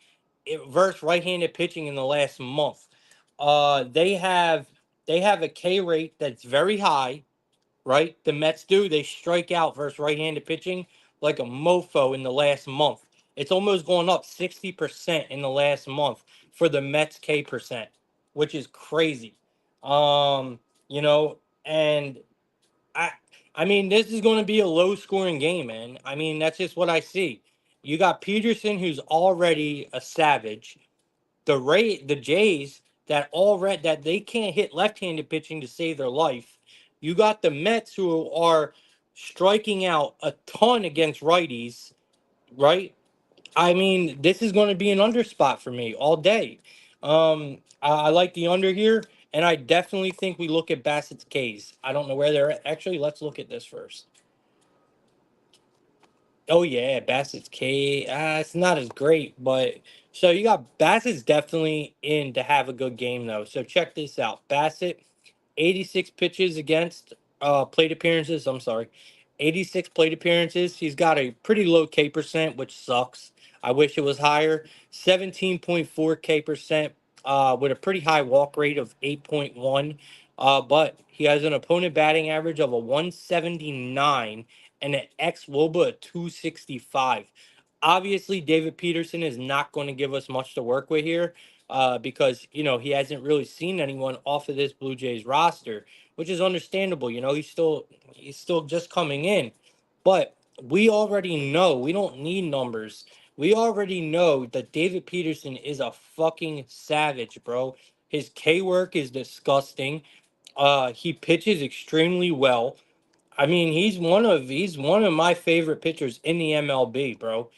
versus right-handed pitching in the last month. They have a K rate that's very high, right? The Mets do. They strike out versus right-handed pitching like a mofo in the last month. It's almost going up 60% in the last month for the Mets K percent, which is crazy. Um, you know, and I I mean this is going to be a low scoring game, man. I mean, that's just what I see. You got Peterson who's already a savage, the Jays that they can't hit left-handed pitching to save their life. You got the Mets who are striking out a ton against righties, right? I mean, this is going to be an under spot for me all day. I like the under here, and I definitely think we look at Bassett's K's. I don't know where they're at. Actually, let's look at this first. Oh yeah, Bassett's K. It's not as great, but so you got Bassett's definitely in to have a good game though. So check this out. Bassett, 86 pitches against plate appearances. I'm sorry. 86 plate appearances. He's got a pretty low K percent, which sucks. I wish it was higher. 17.4 K percent with a pretty high walk rate of 8.1. But he has an opponent batting average of a 179 and an ex Woba at 265. Obviously, David Peterson is not going to give us much to work with here because he hasn't really seen anyone off of this Blue Jays roster, which is understandable. He's still just coming in, but we already know we don't need numbers. We already know that David Peterson is a fucking savage, bro. His K work is disgusting. He pitches extremely well. I mean, he's one of my favorite pitchers in the MLB, bro.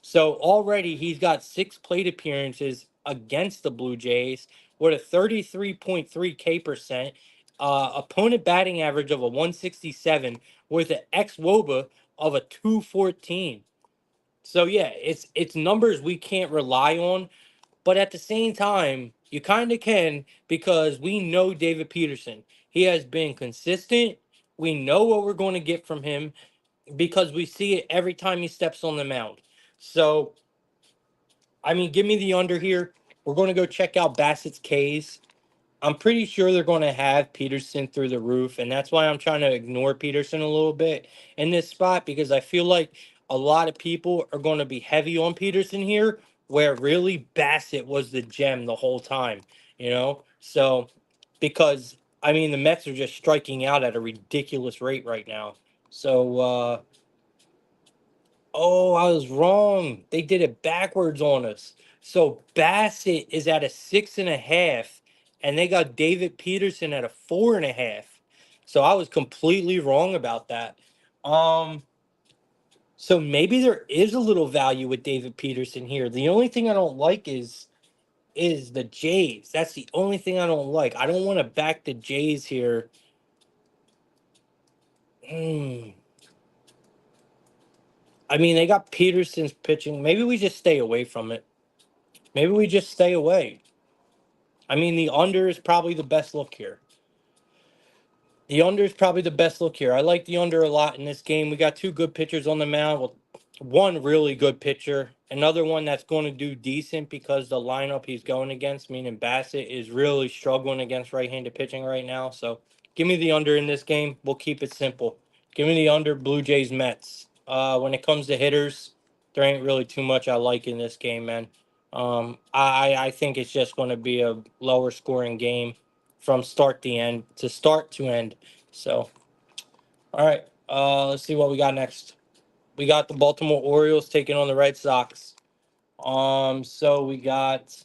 So already he's got 6 plate appearances against the Blue Jays with a 33.3 K percent, opponent batting average of a 167 with an ex WOBA of a 214. So yeah, it's numbers we can't rely on, but at the same time, you kind of can because we know David Peterson. He has been consistent. We know what we're going to get from him because we see it every time he steps on the mound. So, I mean, give me the under here. We're going to go check out Bassett's K's. I'm pretty sure they're going to have Peterson through the roof, and that's why I'm trying to ignore Peterson a little bit in this spot because I feel like a lot of people are going to be heavy on Peterson here, where really Bassett was the gem the whole time. So because I mean the Mets are just striking out at a ridiculous rate right now. So oh, I was wrong. They did it backwards on us. So Bassett is at a 6.5, and they got David Peterson at a 4.5. So I was completely wrong about that. Um, so maybe there is a little value with David Peterson here. The only thing I don't like is the Jays. That's the only thing I don't like. I don't want to back the Jays here. Hmm. I mean, they got Peterson's pitching. Maybe we just stay away from it. Maybe we just stay away. I mean, the under is probably the best look here. The under is probably the best look here. I like the under a lot in this game. We got two good pitchers on the mound. Well, one really good pitcher, another one that's going to do decent because the lineup he's going against, meaning Bassett, is really struggling against right-handed pitching right now. So give me the under in this game. We'll keep it simple. Give me the under Blue Jays Mets. When it comes to hitters, there ain't really too much I like in this game, man. I think it's just going to be a lower scoring game from start to end. So, all right, let's see what we got next. We got the Baltimore Orioles taking on the Red Sox. So we got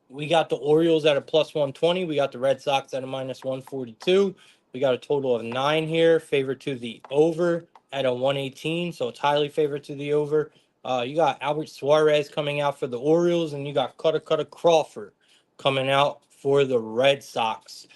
the Orioles at a plus 120. We got the Red Sox at a minus 142. We got a total of 9 here. Favorite to the over at a 118. So it's highly favored to the over. You got Albert Suarez coming out for the Orioles, and you got Cutter Crawford coming out for the Red Sox.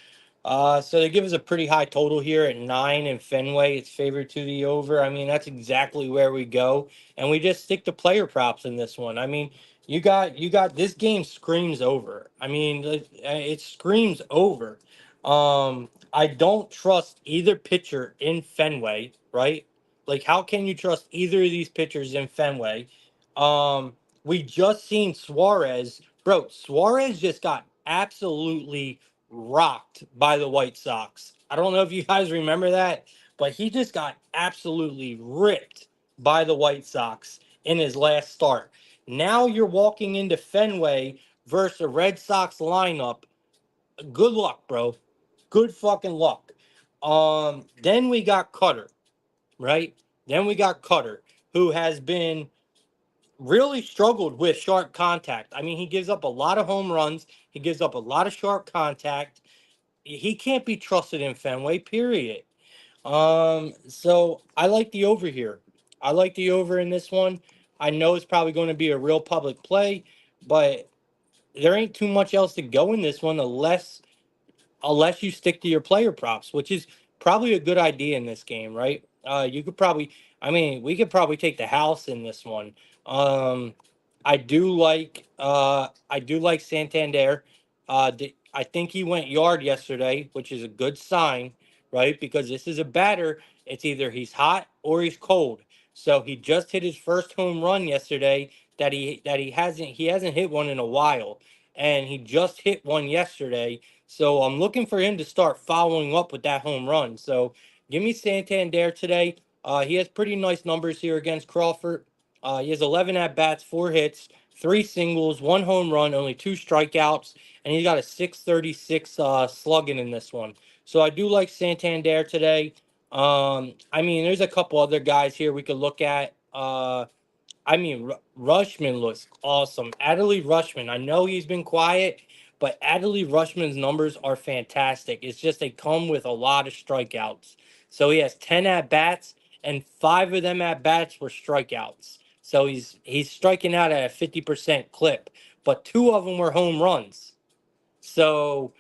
So they give us a pretty high total here at 9 in Fenway. It's favored to the over. I mean, that's exactly where we go, and we just stick to player props in this one. I mean, you got this game screams over. I mean, it screams over. I don't trust either pitcher in Fenway, right? Like, how can you trust either of these pitchers in Fenway? Um, we just seen Suarez, bro. Suarez just got absolutely rocked by the White Sox. I don't know if you guys remember that, but he just got absolutely ripped by the White Sox in his last start. Now you're walking into Fenway versus a Red Sox lineup. Good luck, bro. Good fucking luck. Then we got Cutter, right? Then we got Cutter, who has been really struggled with sharp contact. I mean, he gives up a lot of home runs. He gives up a lot of sharp contact. He can't be trusted in Fenway, period. So I like the over here. I like the over in this one. I know it's probably going to be a real public play, but there ain't too much else to go in this one unless you stick to your player props, which is probably a good idea in this game, right? You could probably, I mean, we could probably take the house in this one. Um, I do like Santander. I think he went yard yesterday, which is a good sign, right? Because this is a batter. It's either he's hot or he's cold. So he just hit his first home run yesterday that he hasn't hit one in a while, and he just hit one yesterday. So I'm looking for him to start following up with that home run. So give me Santander today. He has pretty nice numbers here against Crawford. He has 11 at bats, 4 hits, 3 singles, 1 home run, only 2 strikeouts, and he's got a 636 slugging in this one. So I do like Santander today. I mean, there's a couple other guys here we could look at. I mean, Rushman looks awesome. Adley Rushman, I know he's been quiet, but Adley Rushman's numbers are fantastic. It's just they come with a lot of strikeouts. So he has 10 at bats, and 5 of them at bats were strikeouts. So he's striking out at a 50% clip, but 2 of them were home runs. So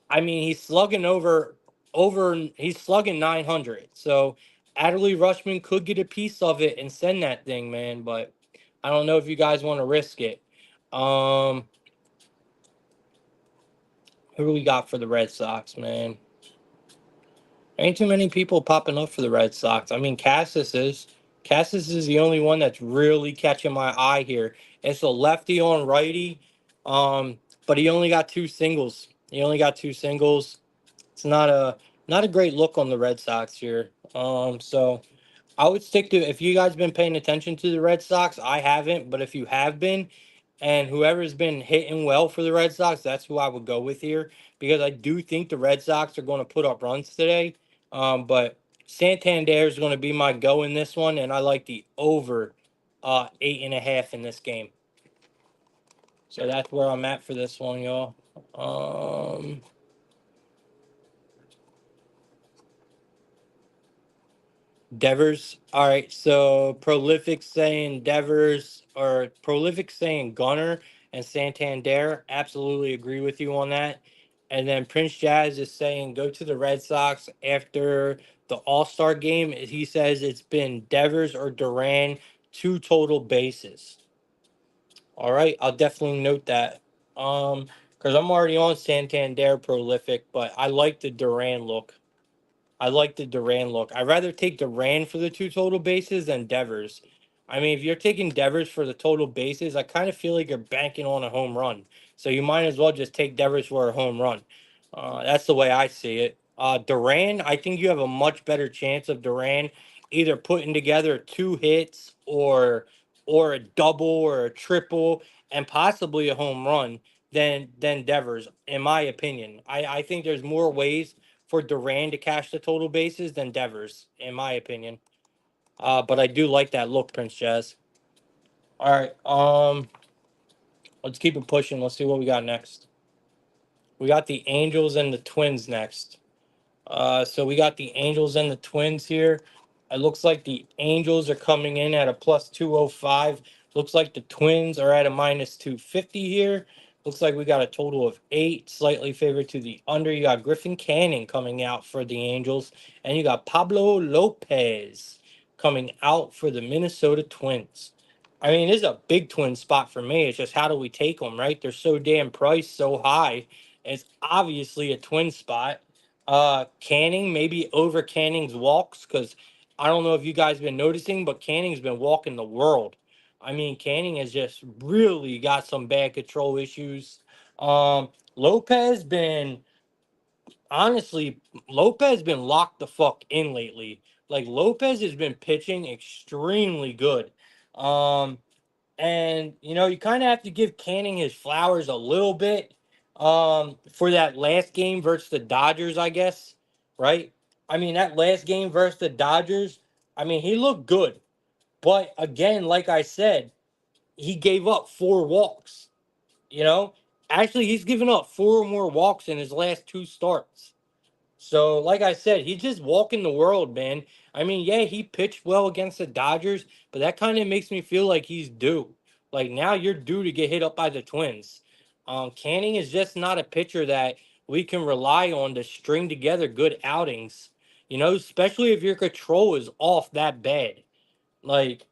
I mean, he's slugging 900. So Adley Rushman could get a piece of it and send that thing, man. But I don't know if you guys want to risk it. Um, who do we got for the Red Sox, man? Ain't too many people popping up for the Red Sox. I mean, Cassis is. Cassis is the only one that's really catching my eye here. It's a lefty on righty, but he only got 2 singles. He only got 2 singles. It's not a great look on the Red Sox here. So I would stick to, if you guys been paying attention to the Red Sox, I haven't, but if you have been, And whoever's been hitting well for the Red Sox, that's who I would go with here because I do think the Red Sox are going to put up runs today. But Santander is going to be my go in this one, and I like the over 8.5 in this game. So that's where I'm at for this one, y'all. Devers. All right. So Prolific saying Devers or Prolific saying Gunner and Santander. Absolutely agree with you on that. And then Prince Jazz is saying go to the Red Sox after the All-Star game. He says it's been Devers or Duran, 2 total bases. All right. I'll definitely note that. Because I'm already on Santander Prolific, but I like the Duran look. I like the Duran look. I'd rather take Duran for the 2 total bases than Devers. I mean, if you're taking Devers for the total bases, I kind of feel like you're banking on a home run. So you might as well just take Devers for a home run. That's the way I see it. Duran, I think you have a much better chance of Duran either putting together 2 hits or a double or a triple and possibly a home run than Devers, in my opinion. I think there's more ways for Duran to cash the total bases than Devers, in my opinion. But I do like that look, Prince Jazz. All right, let's keep it pushing. Let's see what we got next. We got the Angels and the Twins next. So we got the Angels and the Twins here. It looks like the Angels are coming in at a plus 205. Looks like the Twins are at a minus 250 here. Looks like we got a total of 8, slightly favored to the under. You got Griffin Canning coming out for the Angels, and you got Pablo Lopez coming out for the Minnesota Twins. I mean, this is a big twin spot for me. It's just how do we take them, right? They're so damn priced so high. It's obviously a twin spot. Canning, maybe over Canning's walks, because I don't know if you guys been noticing, but Canning's been walking the world. I mean, Canning has just really got some bad control issues. Lopez been honestly, Lopez been locked the fuck in lately. Like Lopez has been pitching extremely good. Um, and you kind of have to give Canning his flowers a little bit for that last game versus the Dodgers, I guess, right? I mean, that last game versus the Dodgers, I mean, he looked good. But again, like I said, he gave up 4 walks, you know? Actually, he's given up 4 more walks in his last 2 starts. So, like I said, he's just walking the world, man. I mean, yeah, he pitched well against the Dodgers, but that kind of makes me feel like he's due. Like now you're due to get hit up by the Twins. Canning is just not a pitcher that we can rely on to string together good outings. Especially if your control is off that bad. Like,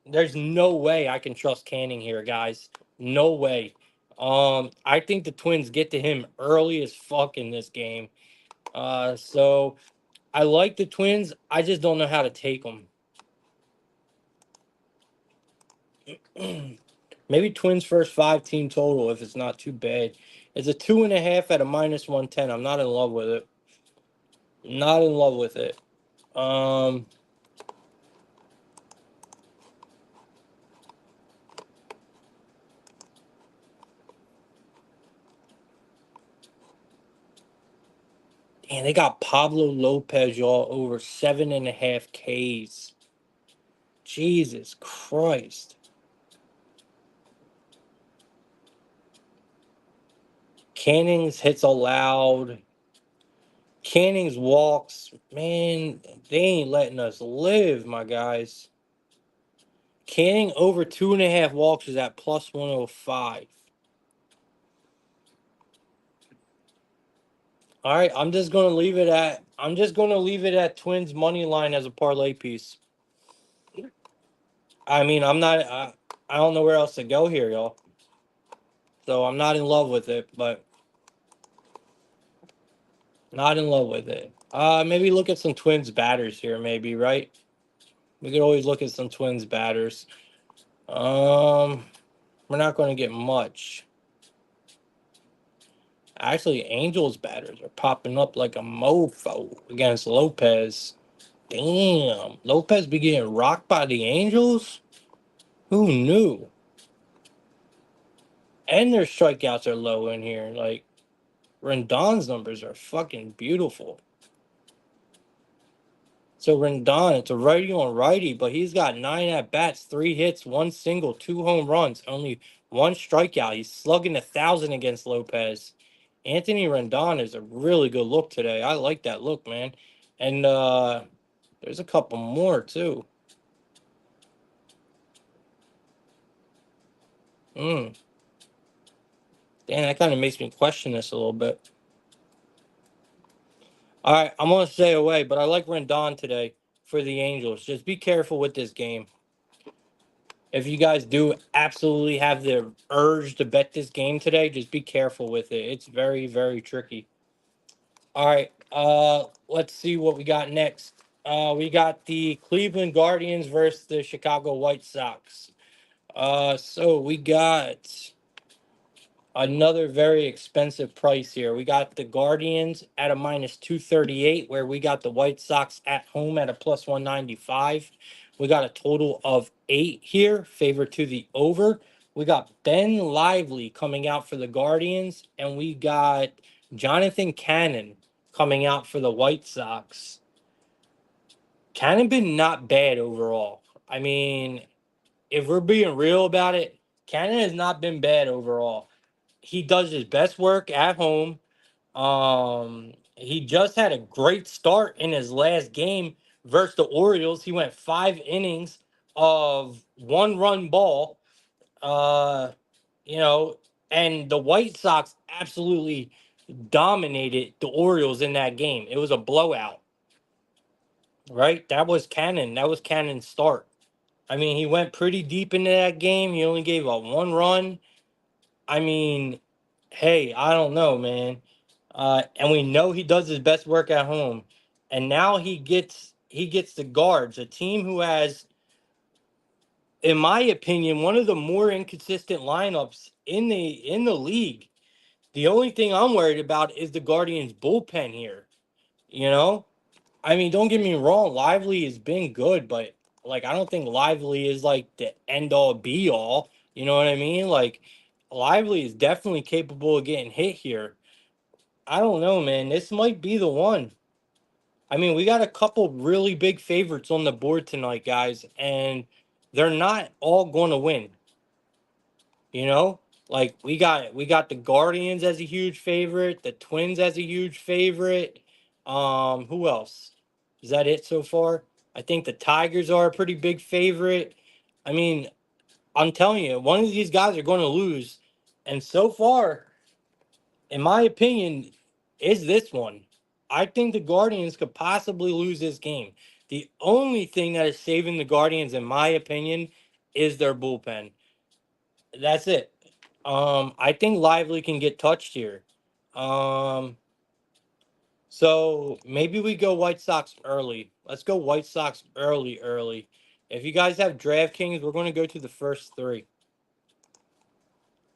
there's no way I can trust Canning here, guys. No way. I think the Twins get to him early as fuck in this game. So I like the Twins. I just don't know how to take them. Maybe Twins first 5 team total if it's not too bad. It's a 2.5 at a minus 110. I'm not in love with it. Not in love with it. Um, and they got Pablo Lopez, y'all, over 7.5 Ks. Jesus Christ. Canning's hits allowed. Canning's walks, man, they ain't letting us live, my guys. Canning over 2.5 walks is at plus 105. All right, I'm just gonna leave it at Twins money line as a parlay piece. I mean, I don't know where else to go here, y'all. So I'm not in love with it, but not in love with it. Maybe look at some Twins batters here, maybe, right? We could always look at some Twins batters. We're not going to get much. Actually, Angels batters are popping up like a mofo against Lopez. Damn, Lopez be getting rocked by the Angels? Who knew? And their strikeouts are low in here. Like, Rendon's numbers are fucking beautiful. So Rendon, it's a righty on righty, but he's got 9 at-bats, 3 hits, 1 single, 2 home runs, only 1 strikeout. He's slugging 1,000 against Lopez. Anthony Rendon is a really good look today. I like that look, man. And there's a couple more too. Mm. Damn, that kind of makes me question this a little bit. All right, I'm gonna stay away, but I like Rendon today for the Angels. Just be careful with this game. If you guys do absolutely have the urge to bet this game today, just be careful with it. It's very, very tricky. All right, let's see what we got next. We got the Cleveland Guardians versus the Chicago White Sox. So we got another very expensive price here. We got the Guardians at a minus 238, where we got the White Sox at home at a plus 195. We got a total of 8 here, favored to the over. We got Ben Lively coming out for the Guardians, and we got Jonathan Cannon coming out for the White Sox. Cannon been not bad overall. I mean, if we're being real about it, Cannon has not been bad overall. He does his best work at home. He just had a great start in his last game versus the Orioles. He went 5 innings of 1 run ball. Uh, you know, and the White Sox absolutely dominated the Orioles in that game. It was a blowout, right? That was Cannon. That was Cannon's start. I mean, he went pretty deep into that game. He only gave up 1 run. I mean, hey, I don't know, man. And we know he does his best work at home. And now he gets the Guards, a team who has, in my opinion, one of the more inconsistent lineups in the league. The only thing I'm worried about is the Guardians bullpen here. You know? I mean, don't get me wrong, Lively has been good, but like I don't think Lively is like the end all be all. You know what I mean? Like Lively is definitely capable of getting hit here. I don't know, man. This might be the one. I mean, we got a couple really big favorites on the board tonight, guys, and they're not all going to win. You know, like we got the Guardians as a huge favorite, the Twins as a huge favorite. Who else? Is that it so far? I think the Tigers are a pretty big favorite. I mean, I'm telling you, one of these guys are going to lose, and so far, in my opinion, is this one. I think the Guardians could possibly lose this game. The only thing that is saving the Guardians, in my opinion, is their bullpen. That's it. I think Lively can get touched here. Um, so maybe we go White Sox early. Let's go White Sox early, early. If you guys have DraftKings, we're going to go to the first 3.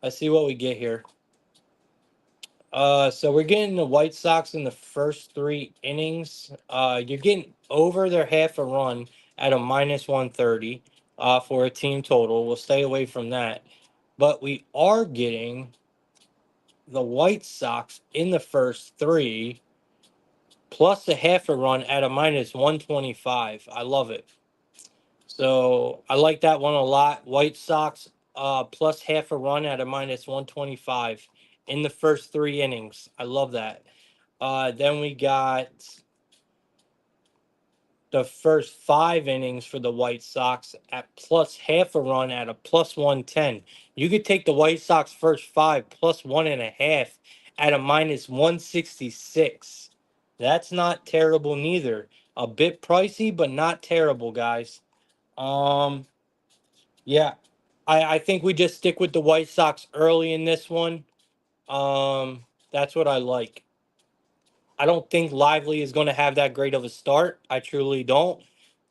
Let's see what we get here. So we're getting the White Sox in the first 3 innings. You're getting over their half a run at a minus 130 for a team total. We'll stay away from that. But we are getting the White Sox in the first 3 plus a half a run at a minus 125. I love it. So I like that one a lot. White Sox plus half a run at a minus 125 in the first 3 innings. I love that. Then we got the first 5 innings for the White Sox at plus half a run at a plus 110. You could take the White Sox first 5 plus 1.5 at a minus 166. That's not terrible neither. A bit pricey, but not terrible, guys. Um, yeah, I think we just stick with the White Sox early in this one. That's what I like. I don't think Lively is going to have that great of a start. I truly don't.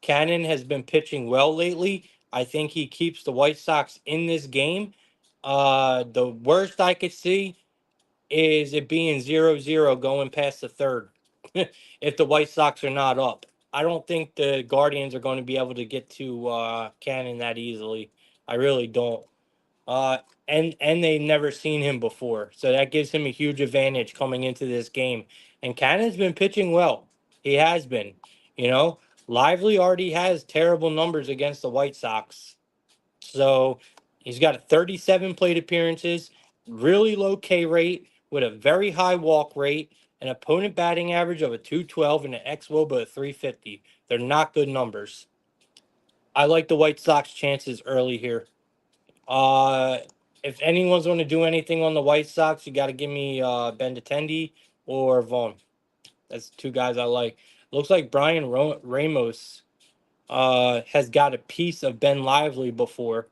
Cannon has been pitching well lately. I think he keeps the White Sox in this game. The worst I could see is it being 0-0 going past the third if the White Sox are not up. I don't think the Guardians are going to be able to get to Cannon that easily. I really don't. Uh, and they've never seen him before. So that gives him a huge advantage coming into this game. And Cannon's been pitching well. He has been. You know, Lively already has terrible numbers against the White Sox. So he's got 37 plate appearances, really low K rate with a very high walk rate, an opponent batting average of a 212 and an xWOBA of 350. They're not good numbers. I like the White Sox chances early here. Uh, if anyone's going to do anything on the White Sox, you got to give me Benintendi or Vaughn. That's two guys I like. Looks like Brian Ramos has got a piece of Ben Lively before.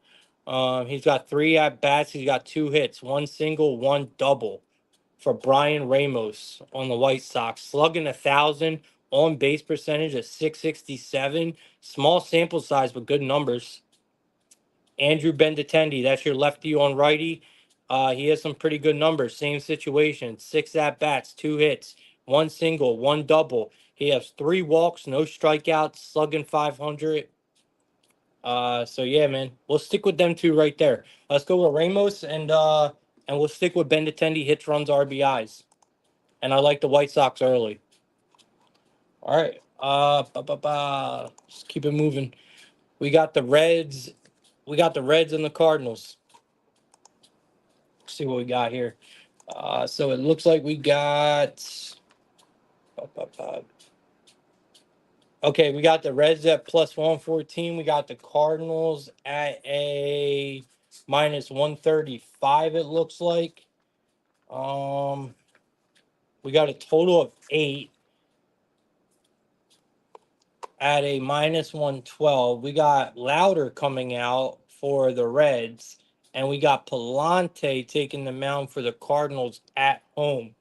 He's got 3 at bats. He's got 2 hits, 1 single, 1 double for Brian Ramos on the White Sox. Slugging 1,000, on base percentage of 667. Small sample size, but good numbers. Andrew Benintendi, that's your lefty on righty. He has some pretty good numbers. Same situation. 6 at bats, 2 hits, 1 single, 1 double. He has 3 walks, no strikeouts, slugging 500. So yeah, man, we'll stick with them two right there. Let's go with Ramos and we'll stick with Benintendi hits, runs, RBIs. And I like the White Sox early. All right. Just keep it moving. We got the Reds. We got the Reds and the Cardinals. Let's see what we got here. So it looks like we got. Okay, we got the Reds at plus 114. We got the Cardinals at a minus 135, it looks like. We got a total of 8 at a minus 112. We got Louder coming out for the Reds, and we got Palante taking the mound for the Cardinals at home.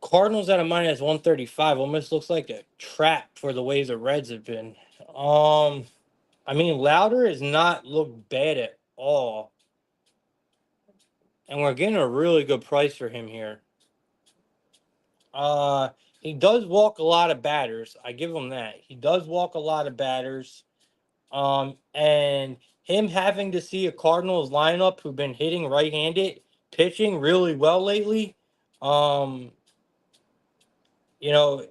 Cardinals at a minus 135 almost looks like a trap for the ways the Reds have been. I mean, Louder has not looked bad at all. And we're getting a really good price for him here. He does walk a lot of batters. I give him that. He does walk a lot of batters. And him having to see a Cardinals lineup who've been hitting right-handed, pitching really well lately. Um, you know,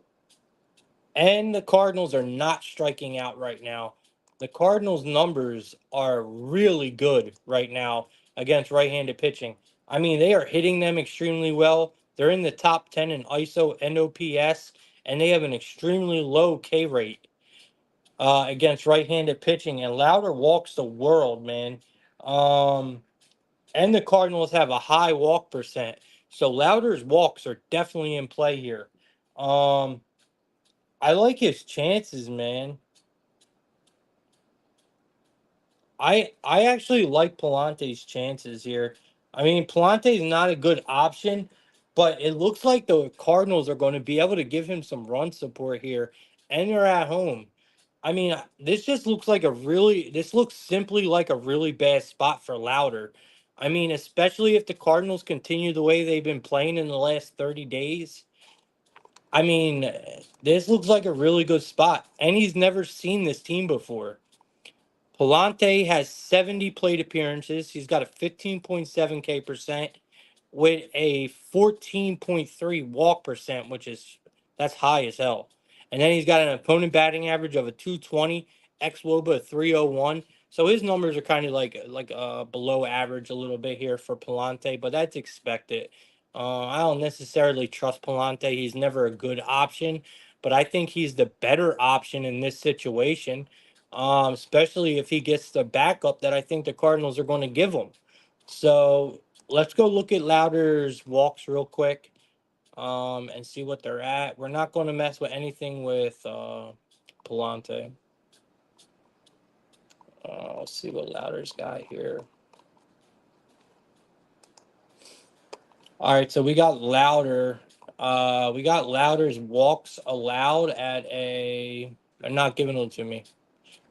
and the Cardinals are not striking out right now. The Cardinals' numbers are really good right now against right-handed pitching. I mean, they are hitting them extremely well. They're in the top 10 in ISO and OPS, and they have an extremely low K rate against right-handed pitching. And Louder walks the world, man. And the Cardinals have a high walk percent, so Louder's walks are definitely in play here. I like his chances, man. I actually like Palante's chances here. I mean, Palante's not a good option, but it looks like the Cardinals are going to be able to give him some run support here, and they're at home. I mean, this looks simply like a really bad spot for Louder. I mean, especially if the Cardinals continue the way they've been playing in the last 30 days. I mean, this looks like a really good spot, and he's never seen this team before. Palante has 70 plate appearances. He's got a 15.7 K percent with a 14.3 walk percent, that's high as hell. And then he's got an opponent batting average of a 220, xWOBA of 301. So his numbers are kind of like below average a little bit here for Palante, but that's expected. I don't necessarily trust Palante. He's never a good option, but I think he's the better option in this situation, especially if he gets the backup that I think the Cardinals are going to give him. So let's go look at Louder's walks real quick, and see what they're at. We're not going to mess with anything with Palante. Let's see what Louder's got here. All right, so we got Louder. We got Louder's walks allowed at a. They're not giving them to me.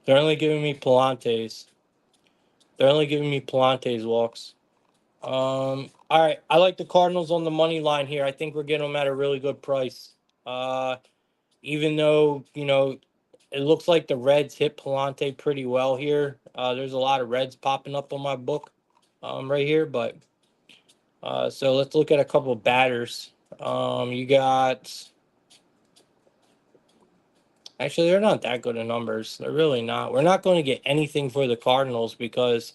They're only giving me Palante's. They're only giving me Palante's walks. All right, I like the Cardinals on the money line here. I think we're getting them at a really good price. Uh, Even though it looks like the Reds hit Palante pretty well here. There's a lot of Reds popping up on my book. right here. But so let's look at a couple of batters. You got actually they're not that good in numbers. They're really not. We're not going to get anything for the Cardinals because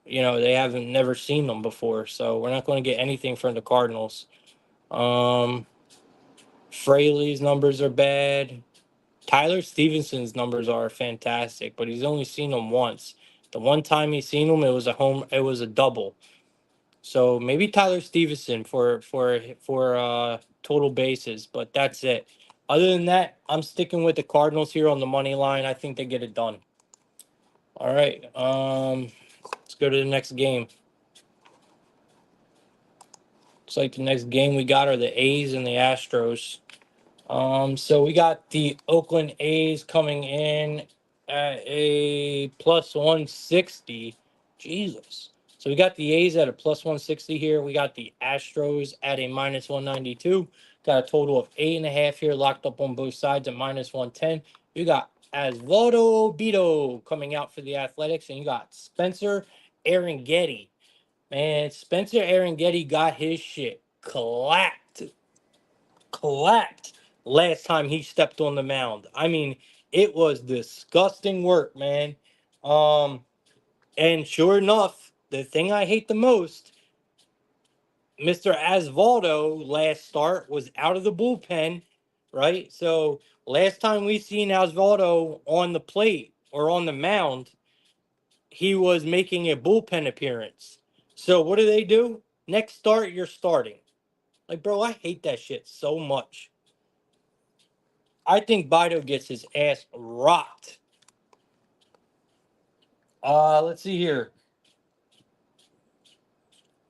they haven't never seen them before. So we're not going to get anything from the Cardinals. Um, Fraley's numbers are bad. Tyler Stevenson's numbers are fantastic, but he's only seen them once. The one time he's seen them, it was a home. It was a double. So maybe Tyler Stevenson for total bases, but that's it. Other than that, I'm sticking with the Cardinals here on the money line. I think they get it done. All right. Let's go to the next game. Looks like the next game we got are the A's and the Astros. So we got the Oakland A's coming in at a plus 160. Jesus. So we got the A's at a plus 160 here. We got the Astros at a minus 192. Got a total of 8.5 here locked up on both sides at minus 110. You got Osvaldo Bido coming out for the Athletics, and you got Spencer Getty. Man, Spencer Getty got his shit clapped last time he stepped on the mound. I mean, it was disgusting work, man. And sure enough, the thing I hate the most, Mr. Osvaldo last start was out of the bullpen, right? So last time we seen Osvaldo on the plate or on the mound, he was making a bullpen appearance. So what do? Next start, you're starting. Like, bro, I hate that shit so much. I think Bido gets his ass rocked. Let's see here.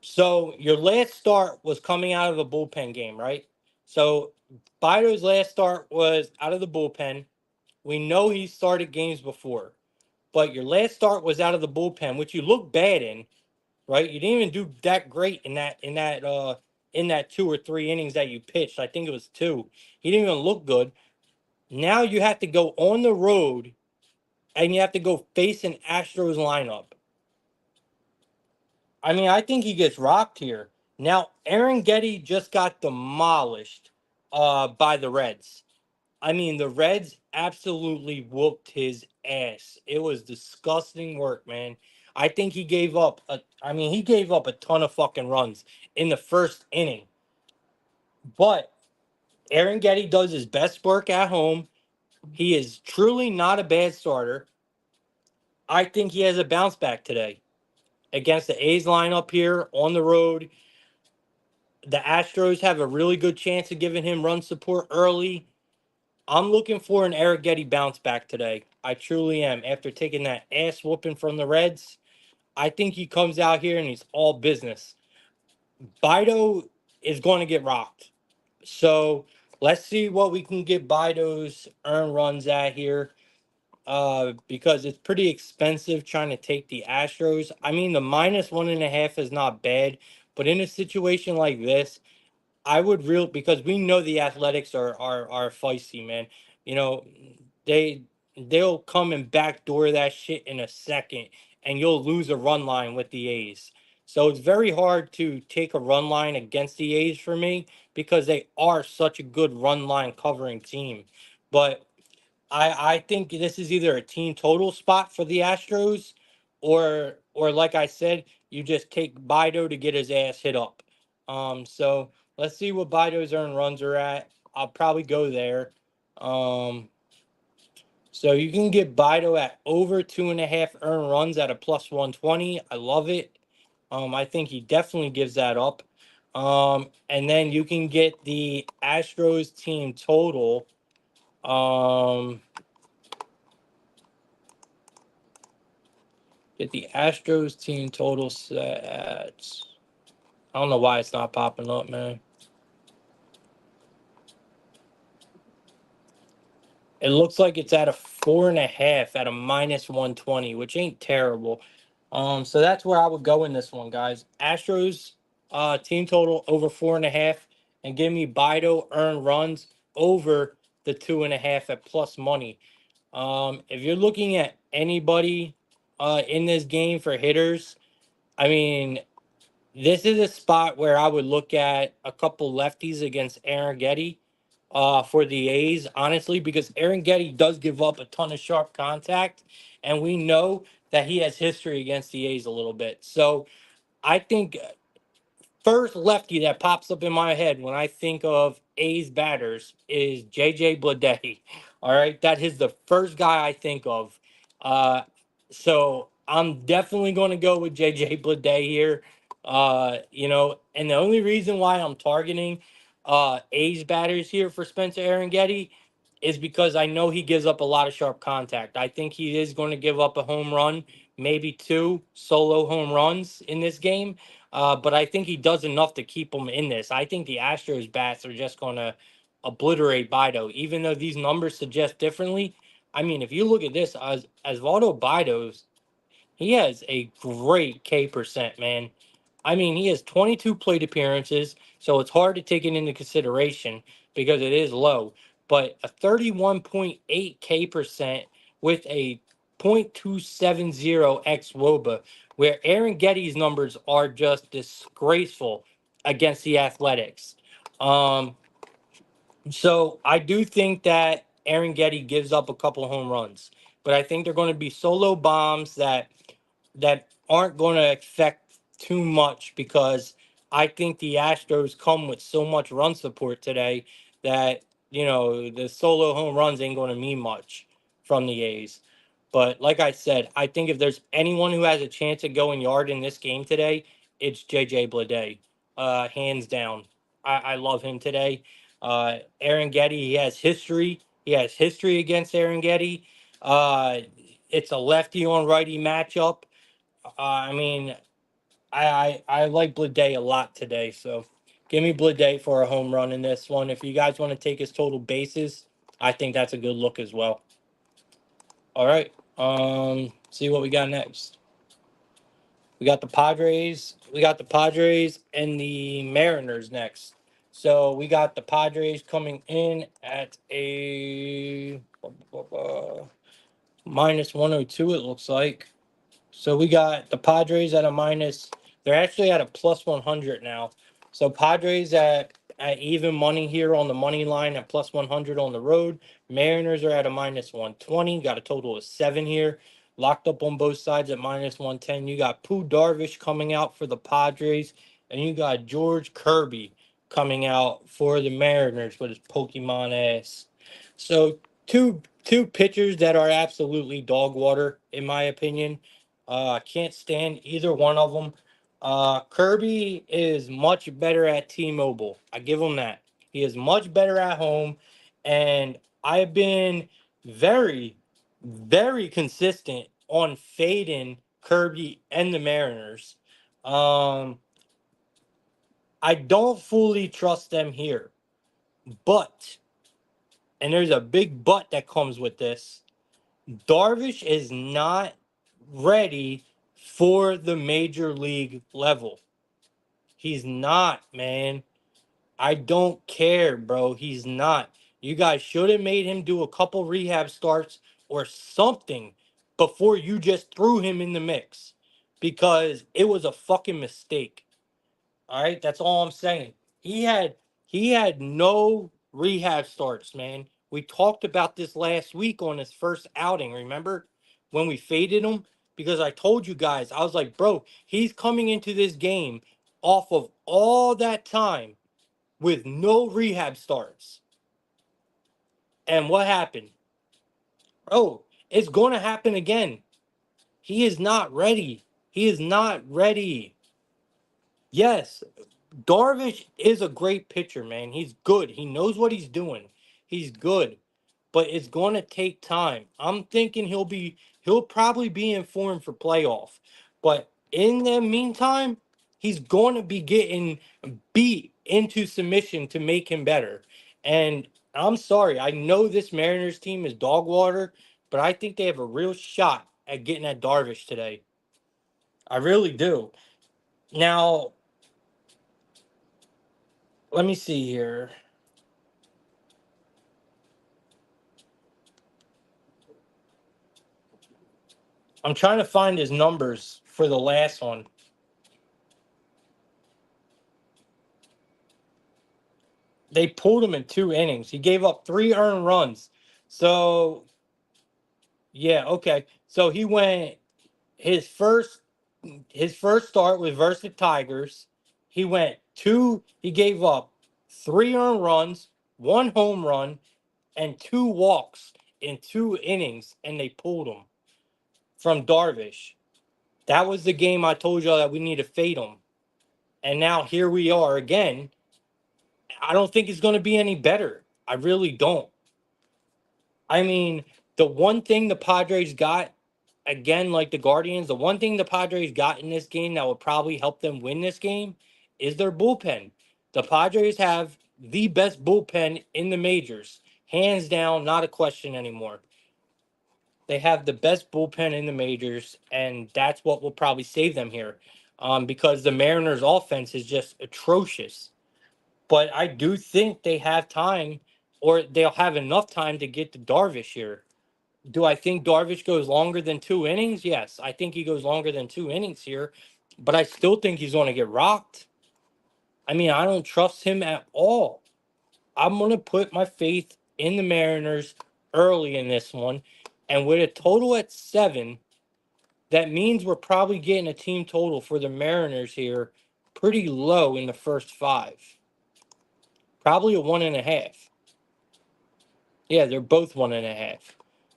So your last start was coming out of a bullpen game, right? So Bido's last start was out of the bullpen. We know he started games before, but your last start was out of the bullpen, which you look bad in, right? You didn't even do that great in that 2 or 3 innings that you pitched. I think it was two. He didn't even look good. Now you have to go on the road and you have to go face an Astros lineup. I mean, I think he gets rocked here. Now, Aaron Getty just got demolished by the Reds. I mean, the Reds absolutely whooped his ass. It was disgusting work, man. I think he gave up a ton of fucking runs in the first inning. But Aaron Getty does his best work at home. He is truly not a bad starter. I think he has a bounce back today against the A's lineup here on the road. The Astros have a really good chance of giving him run support early. I'm looking for an Eric Getty bounce back today. I truly am. After taking that ass whooping from the Reds, I think he comes out here and he's all business. Bido is going to get rocked. So let's see what we can get Bido's earn runs at here. Because it's pretty expensive trying to take the Astros. I mean, the minus 1.5 is not bad, but in a situation like this, I would because we know the Athletics are feisty, man. You know, they they'll come and backdoor that shit in a second, and you'll lose a run line with the A's. So it's very hard to take a run line against the A's for me because they are such a good run line covering team. But I think this is either a team total spot for the Astros, or like I said, you just take Bido to get his ass hit up. So let's see what Bido's earned runs are at. I'll probably go there. Um, so you can get Bido at over 2.5 earned runs at a plus 120. I love it. I think he definitely gives that up. And then you can get the Astros team total. Get the Astros team total set at. I don't know why it's not popping up, man. It looks like it's at a 4.5 at a minus 120, which ain't terrible. So that's where I would go in this one, guys. Astros team total over 4.5, and give me Bido earned runs over the 2.5 at plus money. If you're looking at anybody in this game for hitters, I mean, this is a spot where I would look at a couple lefties against Aaron Getty for the A's, honestly, because Aaron Getty does give up a ton of sharp contact, and we know that he has history against the A's a little bit. So I think first lefty that pops up in my head when I think of A's batters is JJ Bleday. All right, that is the first guy I think of. Uh, so I'm definitely going to go with JJ Bleday here. And the only reason why I'm targeting A's batters here for Spencer Aaron Getty is because I know he gives up a lot of sharp contact. I think he is going to give up a home run, maybe two solo home runs in this game. But I think he does enough to keep him in this. I think the Astros bats are just going to obliterate Bido, even though these numbers suggest differently. I mean, if you look at this, as Valdo Bidos, he has a great K percent, man. I mean, he has 22 plate appearances, so it's hard to take it into consideration because it is low. But a 31.8 K percent with a .270 x WOBA, where Aaron Getty's numbers are just disgraceful against the Athletics. Um, so I do think that Aaron Getty gives up a couple of home runs, but I think they're going to be solo bombs that aren't going to affect too much because I think the Astros come with so much run support today that the solo home runs ain't going to mean much from the A's. But like I said, I think if there's anyone who has a chance of going yard in this game today, it's JJ Bleday, hands down. I love him today. Aaron Getty, he has history. He has history against Aaron Getty. Uh, it's a lefty on righty matchup. I mean, I like Bleday a lot today, so give me Bleday for a home run in this one. If you guys want to take his total bases, I think that's a good look as well. All right. See what we got next. We got the Padres. We got the Padres and the Mariners next. So we got the Padres coming in at a minus 102, it looks like. So we got the Padres at a minus. They're actually at a plus 100 now. So Padres at even money here on the money line at plus 100 on the road. Mariners are at a minus 120. Got a total of 7 here. Locked up on both sides at minus 110. You got Pooh Darvish coming out for the Padres. And you got George Kirby coming out for the Mariners with his Pokemon ass. So two pitchers that are absolutely dog water, in my opinion. Can't stand either one of them. Kirby is much better at T-Mobile. I give him that. He is much better at home, and I've been very, very consistent on fading Kirby and the Mariners. Um, I don't fully trust them here, but, and there's a big but that comes with this. Darvish is not ready for the major league level. He's not, man. I don't care, bro. He's not. You guys should have made him do a couple rehab starts or something before you just threw him in the mix because it was a fucking mistake. All right, that's all I'm saying. He had no rehab starts, man. We talked about this last week on his first outing. Remember when we faded him? Because I told you guys, I was like, bro, he's coming into this game off of all that time with no rehab starts. And what happened? Bro, it's going to happen again. He is not ready. He is not ready. Yes, Darvish is a great pitcher, man. He's good. He knows what he's doing. He's good. But it's going to take time. I'm thinking he'll probably be in form for playoff. But in the meantime, he's going to be getting beat into submission to make him better. And I'm sorry, I know this Mariners team is dog water, but I think they have a real shot at getting at Darvish today. I really do. Now, let me see here. I'm trying to find his numbers for the last one. They pulled him in 2 innings. He gave up 3 earned runs. So yeah, okay. So he went his first his first start was versus the Tigers. He went two. He gave up 3 earned runs, 1 home run, and 2 walks in 2 innings, and they pulled him from Darvish. That was the game I told y'all that we need to fade him. And now here we are again. I don't think it's going to be any better. I really don't. I mean, the one thing the Padres got, again, like the Guardians, the one thing the Padres got in this game that would probably help them win this game is their bullpen. The Padres have the best bullpen in the majors, hands down, not a question anymore. They have the best bullpen in the majors, and that's what will probably save them here, because the Mariners' offense is just atrocious. But I do think they have time, or they'll have enough time to get to Darvish here. Do I think Darvish goes longer than 2 innings? Yes, I think he goes longer than 2 innings here, but I still think he's going to get rocked. I mean, I don't trust him at all. I'm going to put my faith in the Mariners early in this one. And with a total at 7, that means we're probably getting a team total for the Mariners here pretty low in the first 5. Probably a 1.5. Yeah, they're both 1.5.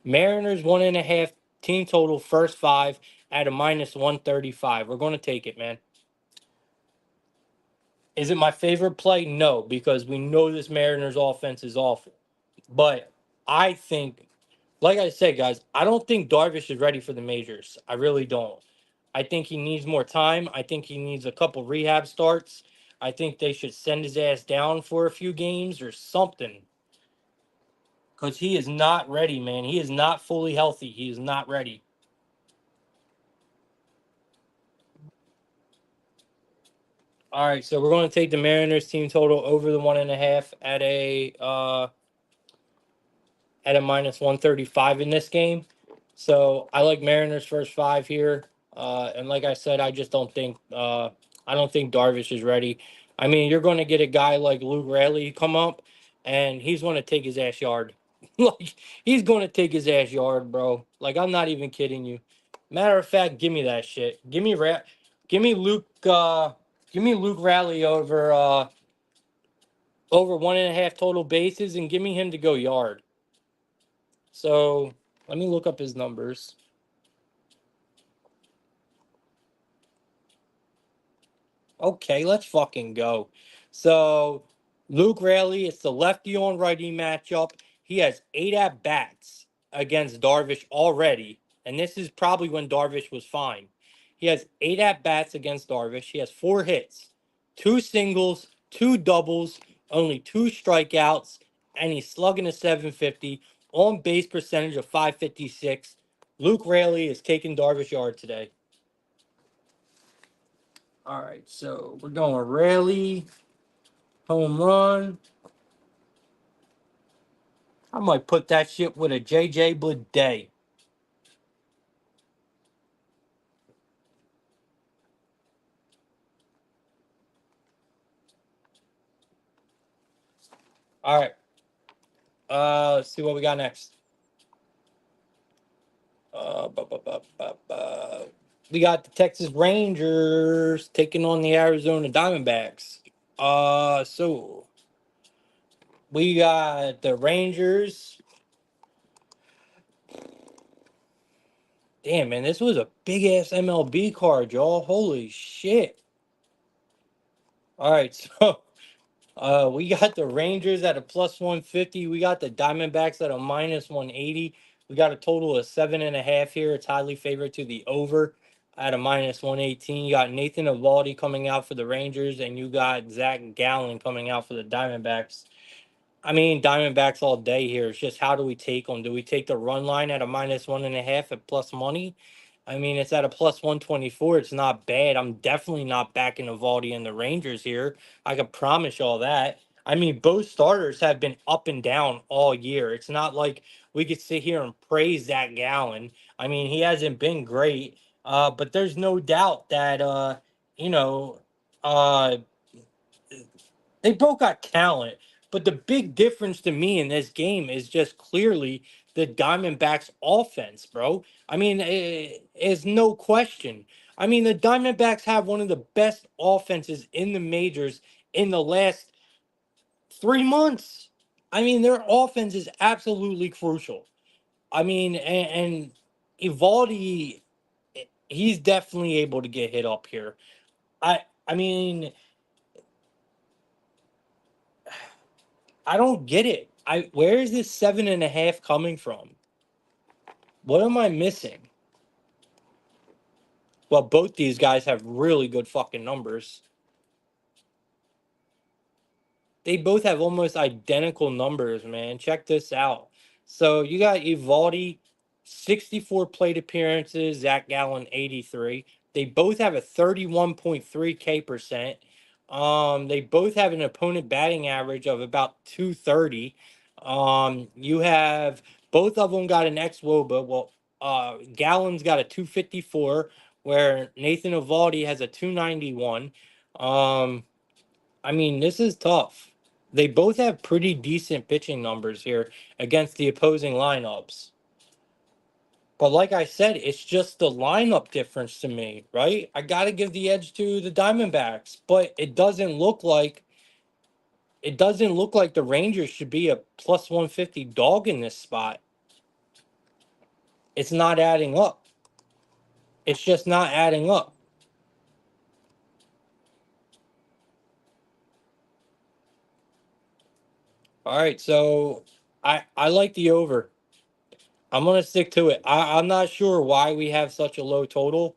Mariners 1.5 team total first 5 at a -135. We're going to take it, man. Is it my favorite play? No, because we know this Mariners offense is awful. But I think, like I said, guys, I don't think Darvish is ready for the majors. I really don't. I think he needs more time. I think he needs a couple rehab starts. I think they should send his ass down for a few games or something. Because he is not ready, man. He is not fully healthy. He is not ready. All right, so we're going to take the Mariners team total over the 1.5 at a -135 in this game. So I like Mariners first 5 here. And like I said, I don't think Darvish is ready. I mean, you're going to get a guy like Luke Raley come up, and he's going to take his ass yard. Like, he's going to take his ass yard, bro. Like, I'm not even kidding you. Matter of fact, give me that shit. Give me Luke. Give me Luke Raley over 1.5 total bases, and give me him to go yard. So let me look up his numbers. Okay, let's fucking go. So Luke Raley, it's the lefty on righty matchup. He has 8 at bats against Darvish already. And this is probably when Darvish was fine. He has 8 at bats against Darvish. He has 4 hits, 2 singles, 2 doubles, only 2 strikeouts, and he's slugging a 750, on base percentage of 556. Luke Raley is taking Darvish yard today. All right, so we're going Raley, home run. I might put that shit with a JJ Bleday. All right. Let's see what we got next. Uh, bu- bu- bu- we got the Texas Rangers taking on the Arizona Diamondbacks. So we got the Rangers. Damn, man, this was a big ass MLB card, y'all. Holy shit. All right, so we got the Rangers at a +150. We got the Diamondbacks at a -180. We got a total of 7.5 here. It's highly favored to the over at a -118. You got Nathan Eovaldi coming out for the Rangers, and you got Zach Gallen coming out for the Diamondbacks. I mean, Diamondbacks all day here. It's just how do we take them? Do we take the run line at a -1.5 at plus money? I mean, it's at a +124. It's not bad. I'm definitely not backing Evaldi and the Rangers here. I can promise you all that. I mean, both starters have been up and down all year. It's not like we could sit here and praise Zach Gallen. I mean, he hasn't been great, but there's no doubt that you know, uh, they both got talent. But the big difference to me in this game is just clearly the Diamondbacks offense, bro. I mean, it's no question. I mean, the Diamondbacks have one of the best offenses in the majors in the last 3 months. I mean, their offense is absolutely crucial. I mean, and Evaldi, he's definitely able to get hit up here. I mean, I don't get it. Where is this 7.5 coming from? What am I missing? Well, both these guys have really good fucking numbers. They both have almost identical numbers, man. Check this out. So you got Evaldi, 64 plate appearances, Zach Gallen, 83. They both have a 31.3 K percent. They both have an opponent batting average of about 230. You have both of them got an xWOBA. Well, Gallen's got a 254, where Nathan Evaldi has a 291. I mean, this is tough. They both have pretty decent pitching numbers here against the opposing lineups. But like I said, it's just the lineup difference to me, right? I got to give the edge to the Diamondbacks, but it doesn't look like the Rangers should be a plus 150 dog in this spot. It's not adding up. It's just not adding up. All right, so I like the over. I'm gonna stick to it. I'm not sure why we have such a low total.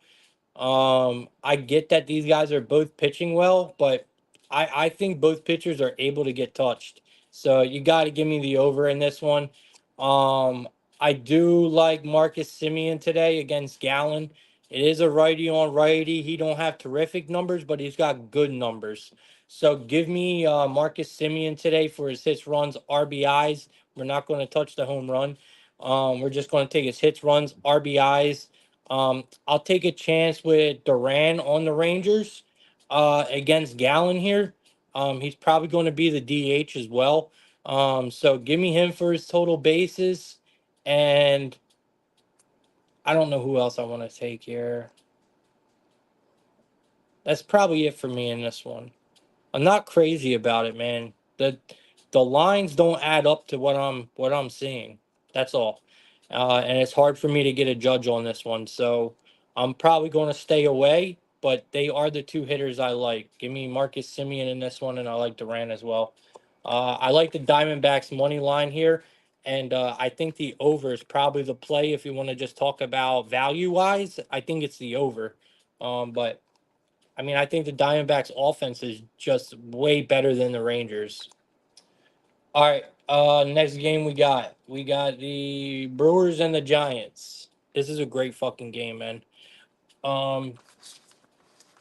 I get that these guys are both pitching well, but I think both pitchers are able to get touched. So you got to give me the over in this one. Um, I do like Marcus Simeon today against Gallen. It is a righty on righty. He don't have terrific numbers, but he's got good numbers. So give me Marcus Simeon today for his hits, runs, RBIs. We're not going to touch the home run. We're just going to take his hits, runs, RBIs. I'll take a chance with Duran on the Rangers against Gallen here. He's probably going to be the DH as well. So give me him for his total bases. And I don't know who else I want to take here. That's probably it for me in this one. I'm not crazy about it, man. The lines don't add up to what I'm seeing. That's all. And it's hard for me to get a judge on this one. So I'm probably going to stay away, but they are the two hitters I like. Give me Marcus Simeon in this one, and I like Duran as well. I like the Diamondbacks money line here, and I think the over is probably the play if you want to just talk about value wise. I think it's the over. But I mean, I think the Diamondbacks offense is just way better than the Rangers. All right. Next game we got the Brewers and the Giants. This is a great fucking game, man. Um,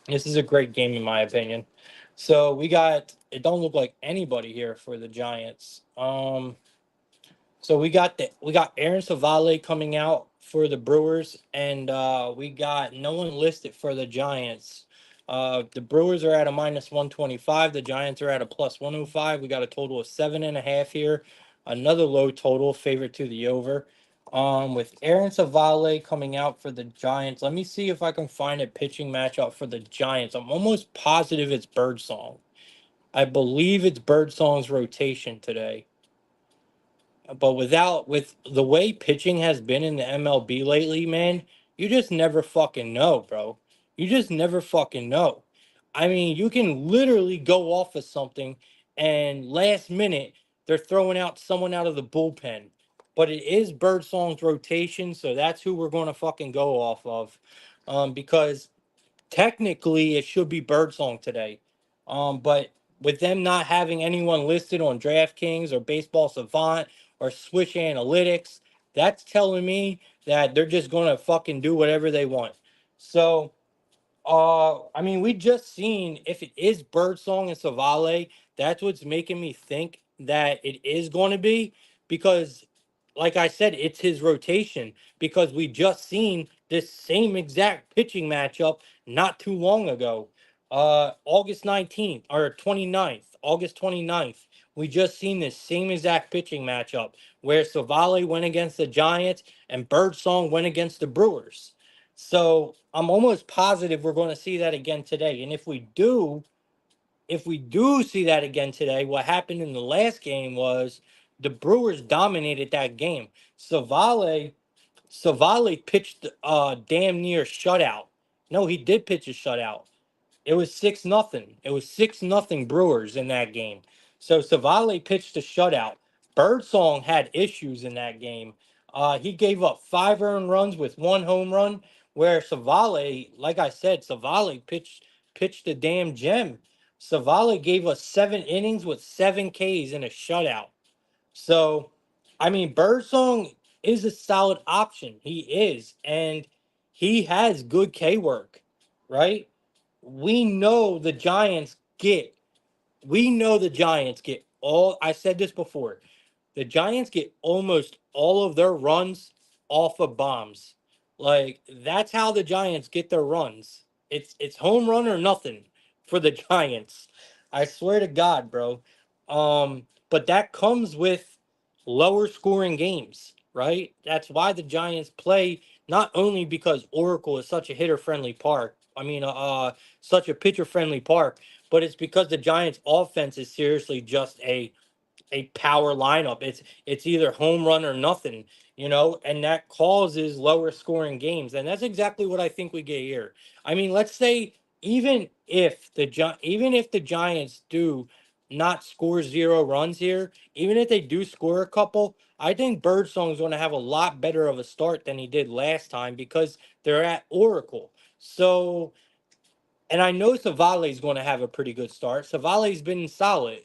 this is a great game in my opinion. So we got it don't look like anybody here for the Giants. So we got Aaron Savale coming out for the Brewers, and we got no one listed for the Giants. The Brewers are at a -125. The Giants are at a +105. We got a total of 7.5 here. Another low total, favorite to the over. With Aaron Savale coming out for the Giants, let me see if I can find a pitching matchup for the Giants. I'm almost positive it's Birdsong. I believe it's Birdsong's rotation today. But with the way pitching has been in the MLB lately, man, you just never fucking know, bro. You just never fucking know. I mean, you can literally go off of something and last minute they're throwing out someone out of the bullpen. But it is Birdsong's rotation, so that's who we're going to fucking go off of. Because technically it should be Birdsong today. But with them not having anyone listed on DraftKings or Baseball Savant or Switch Analytics, that's telling me that they're just gonna fucking do whatever they want. So I mean, we just seen if it is Birdsong and Savale, that's what's making me think that it is going to be because, like I said, it's his rotation because we just seen this same exact pitching matchup not too long ago. August 19th or 29th, August 29th. We just seen this same exact pitching matchup where Savali went against the Giants and Birdsong went against the Brewers. So I'm almost positive we're going to see that again today. And if we do see that again today, what happened in the last game was the Brewers dominated that game. Savale Savali pitched damn near shutout. No, he did pitch a shutout. It was 6-0. It was 6-0 Brewers in that game. So Savali pitched a shutout. Birdsong had issues in that game. He gave up 5 earned runs with 1 home run, where Savali, like I said, Savali pitched a damn gem. Savali gave us 7 innings with 7 Ks and a shutout. So, I mean, Birdsong is a solid option. He is, and he has good K work, right? We know the Giants get we know the Giants get all, I said this before. The Giants get almost all of their runs off of bombs. Like that's how the Giants get their runs. It's home run or nothing for the Giants. I swear to God, bro. But that comes with lower scoring games, right? That's why the Giants play, not only because Oracle is such a hitter friendly park. Such a pitcher friendly park, but it's because the Giants' offense is seriously just a power lineup. It's either home run or nothing, and that causes lower scoring games. And that's exactly what I think we get here. I mean, let's say even if the Giants do not score 0 runs here, even if they do score a couple, I think Birdsong's going to have a lot better of a start than he did last time because they're at Oracle. So, and I know Savale's going to have a pretty good start. Savale's been solid.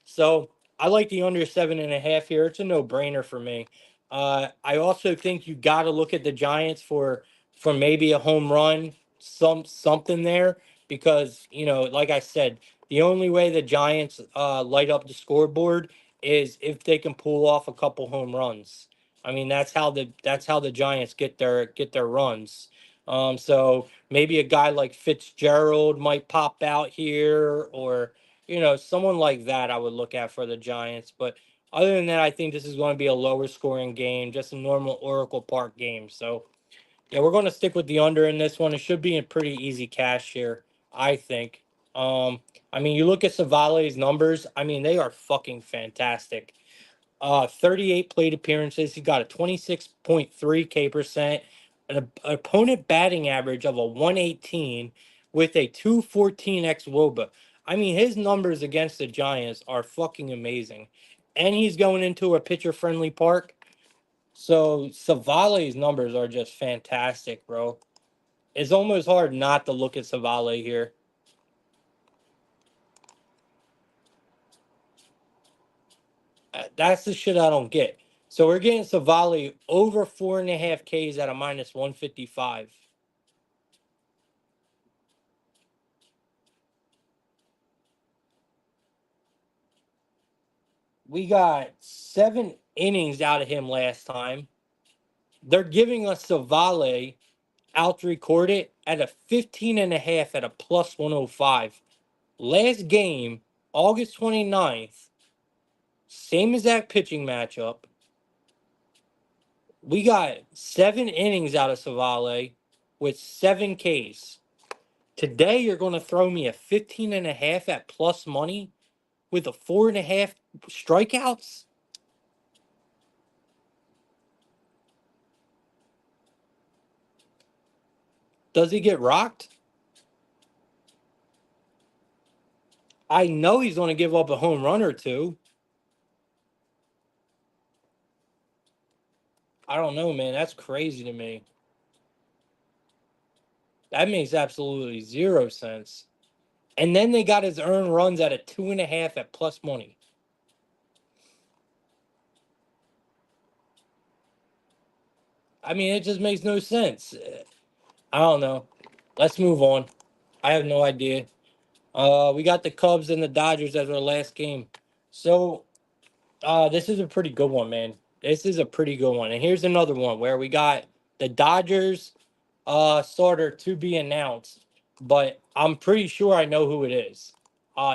So I like the under 7.5 here. It's a no-brainer for me. I also think you got to look at the Giants for maybe a home run, something there, because like I said, the only way the Giants light up the scoreboard is if they can pull off a couple home runs. I mean, that's how the Giants get their runs. So maybe a guy like Fitzgerald might pop out here, or someone like that I would look at for the Giants. But other than that, I think this is going to be a lower scoring game, just a normal Oracle Park game. So yeah, we're going to stick with the under in this one. It should be a pretty easy cash here, I think. I mean, you look at Savale's numbers. I mean, they are fucking fantastic. 38 plate appearances. He got a 26.3 K percent, an opponent batting average of a 118 with a 214 x WOBA. I mean, his numbers against the Giants are fucking amazing. And he's going into a pitcher friendly park. So Savale's numbers are just fantastic, bro. It's almost hard not to look at Savale here. That's the shit I don't get. So we're getting Savali over 4.5 Ks at a minus 155. We got 7 innings out of him last time. They're giving us Savale out recorded at a 15.5 at a plus 105. Last game, August 29th, same exact pitching matchup. We got 7 innings out of Savale with 7 Ks. Today, you're going to throw me a 15.5 at plus money with a 4.5 strikeouts? Does he get rocked? I know he's going to give up a home run or two. I don't know, man. That's crazy to me. That makes absolutely zero sense. And then they got his earned runs at a 2.5 at plus money. I mean, it just makes no sense. I don't know. Let's move on. I have no idea. We got the Cubs and the Dodgers as our last game. So, this is a pretty good one, man. This is a pretty good one. And here's another one where we got the Dodgers starter to be announced, but I'm pretty sure I know who it is.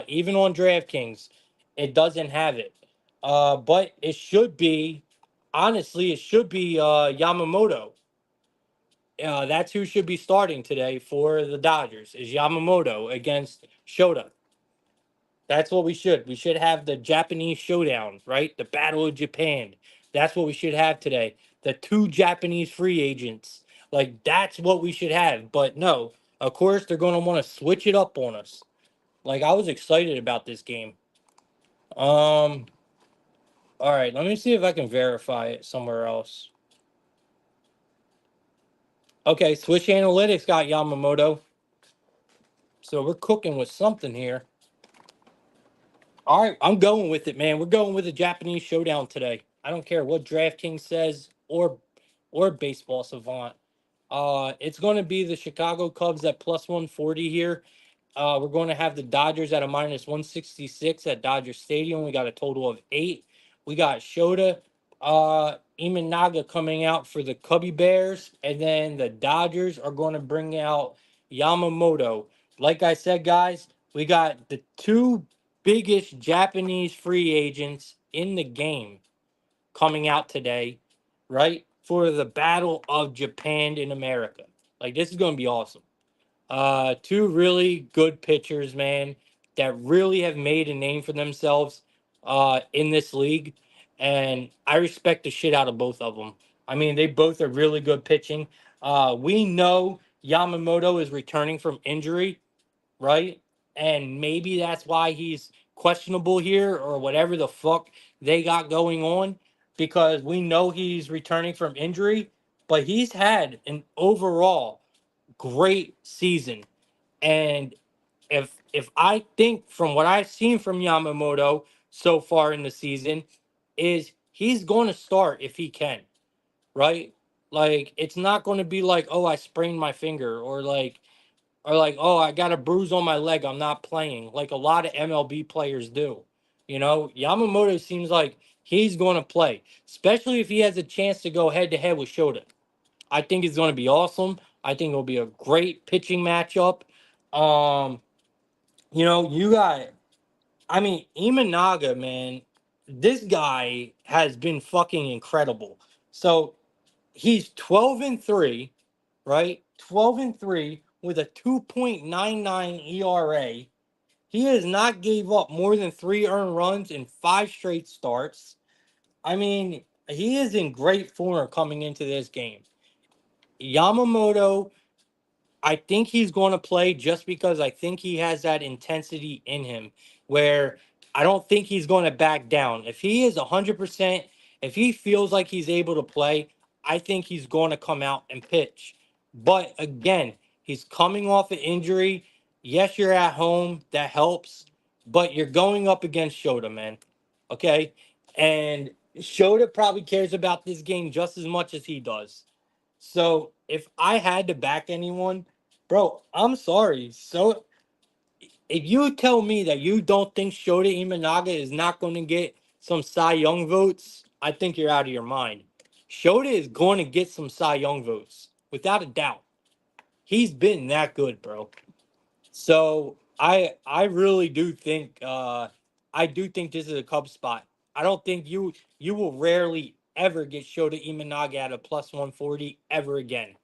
Even on DraftKings, It doesn't have it. But it should be, honestly, it should be Yamamoto. That's who should be starting today for the Dodgers is Yamamoto against Shota. That's what we should. We should have the Japanese showdown, right? The Battle of Japan. That's what we should have today. The two Japanese free agents. Like that's what we should have. But no, of course they're going to want to switch it up on us. Like I was excited about this game. Um all right, let me see if I can verify it somewhere else. Okay, Switch Analytics got Yamamoto. So we're cooking with something here. All right, I'm going with it, man. We're going with a Japanese showdown today. I don't care what DraftKings says or Baseball Savant. It's going to be the Chicago Cubs at plus 140 here. We're going to have the Dodgers at a minus 166 at Dodger Stadium. We got a total of 8. We got Shota Imanaga coming out for the Cubby Bears, and then the Dodgers are going to bring out Yamamoto. Like I said, guys, we got the two biggest Japanese free agents in the game coming out today, right? For the Battle of Japan in America. Like this is going to be awesome. Two really good pitchers, man, that really have made a name for themselves in this league, and I respect the shit out of both of them. I mean, they both are really good pitching. We know Yamamoto is returning from injury, right? And maybe that's why he's questionable here or whatever the fuck they got going on because we know he's returning from injury, but he's had an overall great season. And if I think from what I've seen from Yamamoto so far in the season is he's going to start if he can, right? Like it's not going to be like, "Oh, I sprained my finger," or like, "Oh, I got a bruise on my leg, I'm not playing," like a lot of MLB players do. Yamamoto seems like he's going to play, especially if he has a chance to go head to head with Shota. I think it's going to be awesome. I think it'll be a great pitching matchup. Um, you got, I mean, Imanaga, man, this guy has been fucking incredible. So he's 12-3, right? 12-3 with a 2.99 ERA. He has not gave up more than 3 earned runs in 5 straight starts. I mean, he is in great form coming into this game. Yamamoto, I think he's going to play just because I think he has that intensity in him where I don't think he's going to back down. If he is 100%, if he feels like he's able to play, I think he's going to come out and pitch. But again, he's coming off an injury. Yes, you're at home. That helps. But you're going up against Shota, man. Okay? And Shota probably cares about this game just as much as he does. So if I had to back anyone, bro, I'm sorry. So if you tell me that you don't think Shota Imanaga is not going to get some Cy Young votes, I think you're out of your mind. Shota is going to get some Cy Young votes, without a doubt. He's been that good, bro. So I really do think this is a Cubs spot. I don't think you will rarely ever get Shota Imanaga at a plus 140 ever again.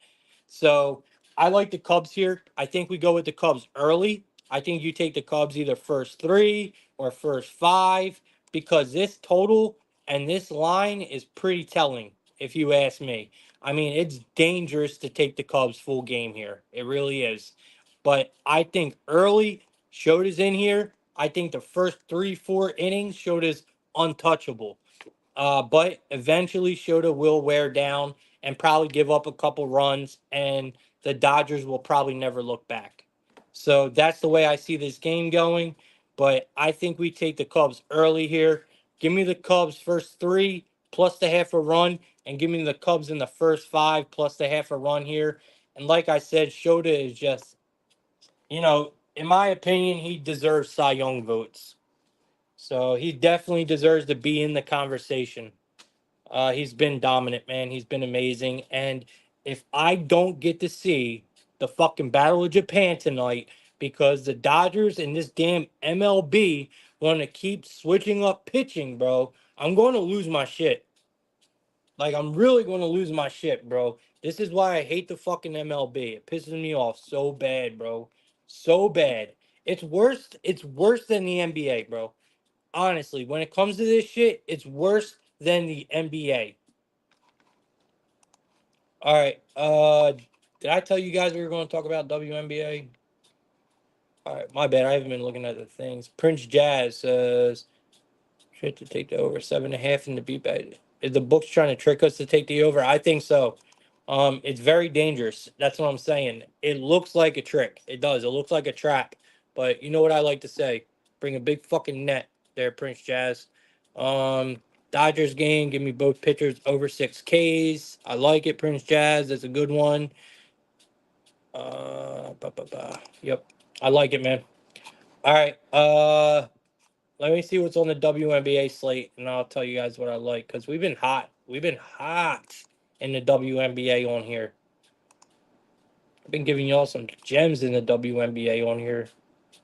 So I like the Cubs here. I think we go with the Cubs early. I think you take the Cubs either first 3 or first 5 because this total and this line is pretty telling, if you ask me. I mean, it's dangerous to take the Cubs full game here. It really is. But I think early, Shota's in here. I think the first 3, 4 innings, Shota's untouchable. But eventually, Shota will wear down and probably give up a couple runs, and the Dodgers will probably never look back. So that's the way I see this game going. But I think we take the Cubs early here. Give me the Cubs first 3 plus the half a run, and give me the Cubs in the first 5 plus the half a run here. And like I said, Shota is just, in my opinion, he deserves Cy Young votes. So he definitely deserves to be in the conversation. He's been dominant, man. He's been amazing. And if I don't get to see the fucking Battle of Japan tonight because the Dodgers and this damn MLB want to keep switching up pitching, bro, I'm going to lose my shit. Like, I'm really going to lose my shit, bro. This is why I hate the fucking MLB. It pisses me off so bad, bro. So bad. It's worse. It's worse than the NBA, bro. Honestly, when it comes to this shit, it's worse than the NBA. All right. Did I tell you guys we were going to talk about WNBA? All right, my bad. I haven't been looking at the things. Prince Jazz says shit to take the over 7.5 in the beat bet. Is the book's trying to trick us to take the over? I think so. It's very dangerous. That's what I'm saying. It looks like a trick. It does. It looks like a trap. But you know what I like to say? Bring a big fucking net there, Prince Jazz. Um, Dodgers game. Give me both pitchers over 6 Ks. I like it, Prince Jazz. That's a good one. Yep, I like it, man. All right. Let me see what's on the WNBA slate, and I'll tell you guys what I like because we've been hot. We've been hot in the WNBA on here. I've been giving y'all some gems in the WNBA on here.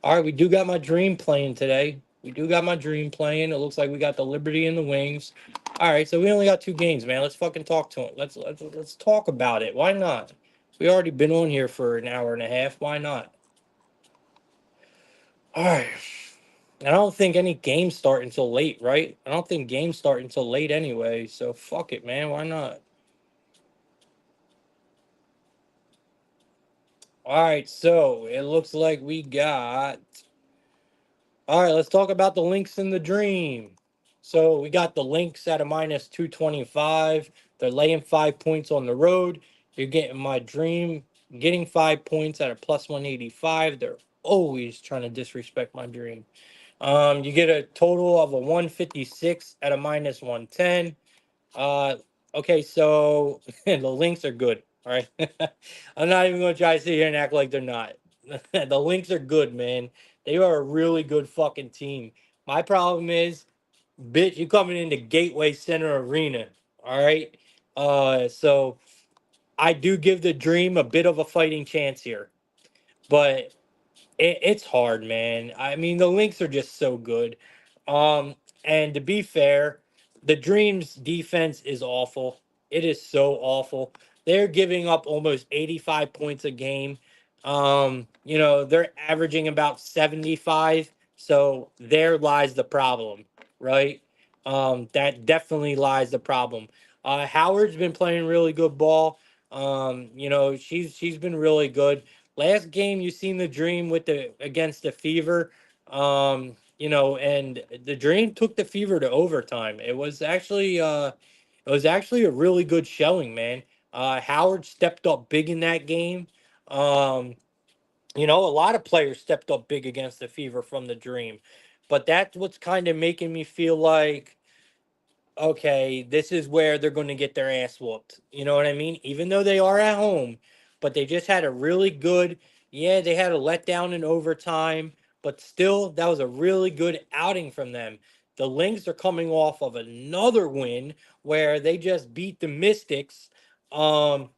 All right, we do got my dream playing today. We do got my dream playing. It looks like we got the Liberty and the Wings. All right, so we only got 2 games, man. Let's fucking talk to it. Let's talk about it. Why not? We already been on here for an hour and a half. Why not? All right. I don't think any games start until late, right? I don't think games start until late anyway. So fuck it, man. Why not? All right. So it looks like we got. All right. Let's talk about the Lynx in the Dream. So we got the Lynx at a minus 225. They're laying 5 points on the road. You're getting my Dream getting 5 points at a plus 185. They're always trying to disrespect my Dream. You get a total of a 156 at a minus 110. Uh, okay, so the Lynx are good. All right, I'm not even going to try to sit here and act like they're not. The Lynx are good, man. They are a really good fucking team. My problem is, bitch, you coming into Gateway Center Arena. All right, so I do give the Dream a bit of a fighting chance here, but it's hard, man. I mean, the Lynx are just so good. And to be fair, the Dreams defense is awful. It is so awful. They're giving up almost 85 points a game. They're averaging about 75. So there lies the problem, right? That definitely lies the problem. Howard's been playing really good ball. She's been really good. Last game you seen the Dream with the against the Fever, and the Dream took the Fever to overtime. It was actually a really good showing, man. Howard stepped up big in that game. Um, a lot of players stepped up big against the Fever from the Dream, but that's what's kind of making me feel like okay, this is where they're going to get their ass whooped. You know what I mean? Even though they are at home, but they just had a really good, yeah, they had a letdown in overtime, but still, that was a really good outing from them. The Lynx are coming off of another win where they just beat the Mystics, um,